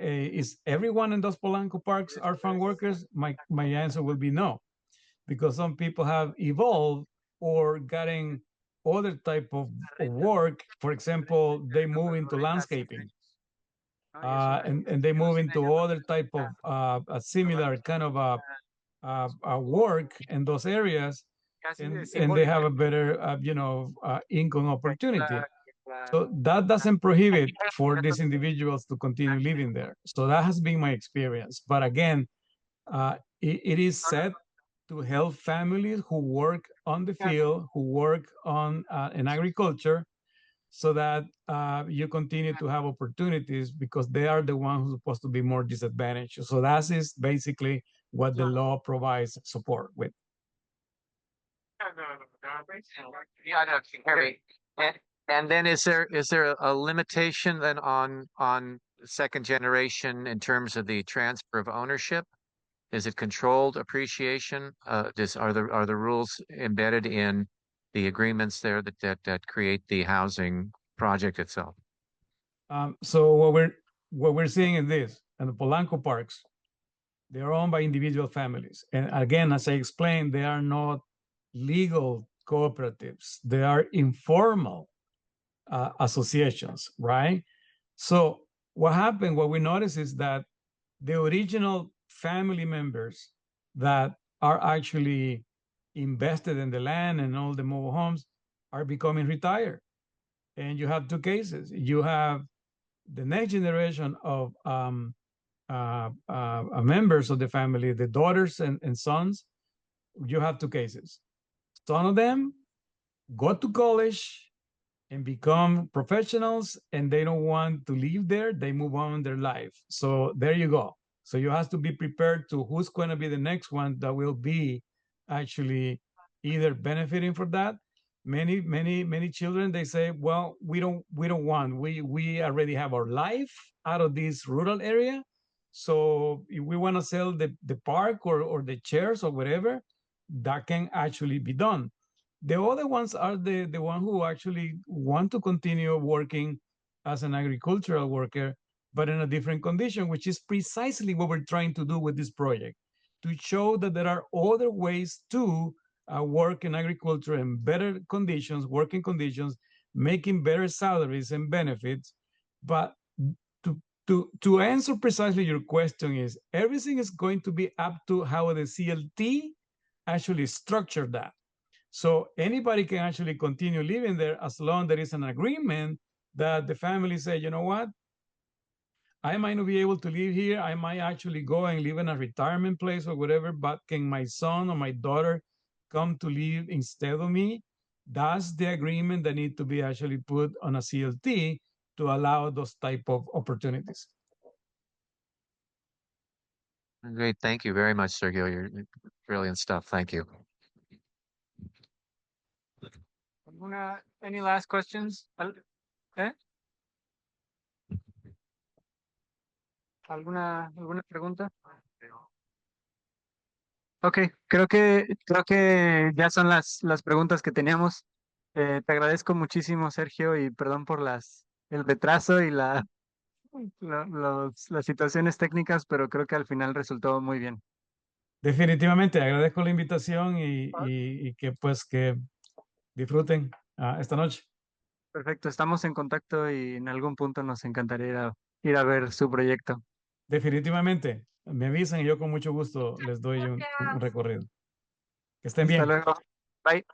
S5: is everyone in those Polanco parks are farm workers? My answer will be no, because some people have evolved or gotten other type of work. For example, they move into landscaping. And they move into other type of a similar kind of a work in those areas, and they have a better income opportunity. So that doesn't prohibit for these individuals to continue living there. So that has been my experience. But again, it is set to help families who work on the field, who work on in agriculture, so that you continue to have opportunities, because they are the ones who's supposed to be more disadvantaged. So that is basically what the law provides support with.
S15: Yeah, no, can hear me. And then is there a limitation then on second generation in terms of the transfer of ownership? Is it controlled appreciation? Are the rules embedded in the agreements there that create the housing project itself?
S5: So what we're seeing is this: and the Polanco parks, they are owned by individual families, and again, as I explained, they are not legal cooperatives. They are informal associations, right? So what we notice is that the original family members that are actually invested in the land and all the mobile homes are becoming retired. And you have two cases. You have the next generation of members of the family, the daughters and sons. You have two cases. Some of them go to college and become professionals, and they don't want to live there. They move on in their life. So there you go. So you have to be prepared to who's going to be the next one that will be actually either benefiting from that. Many children, they say, well, we don't want, we already have our life out of this rural area. So if we want to sell the park or the chairs or whatever, that can actually be done. The other ones are the one who actually want to continue working as an agricultural worker, but in a different condition, which is precisely what we're trying to do with this project, to show that there are other ways to work in agriculture in better conditions, working conditions, making better salaries and benefits. But to answer precisely your question is, everything is going to be up to how the CLT actually structured that. So anybody can actually continue living there as long as there is an agreement that the family say, you know what, I might not be able to live here. I might actually go and live in a retirement place or whatever, but can my son or my daughter come to live instead of me? That's the agreement that need to be actually put on a CLT to allow those type of opportunities.
S15: Great. Thank you very much, Sergio. You're brilliant stuff. Thank you.
S1: Any last questions? ¿Alguna pregunta? Ok, creo que ya son las preguntas que teníamos. Te agradezco muchísimo, Sergio, y perdón por el retraso y las situaciones técnicas, pero creo que al final resultó muy bien.
S5: Definitivamente, agradezco la invitación y que pues que disfruten esta noche.
S1: Perfecto, estamos en contacto y en algún punto nos encantaría ir a ver su proyecto.
S5: Definitivamente, me avisan y yo con mucho gusto les doy un recorrido. Que estén
S15: Hasta
S5: bien.
S15: luego. Bye.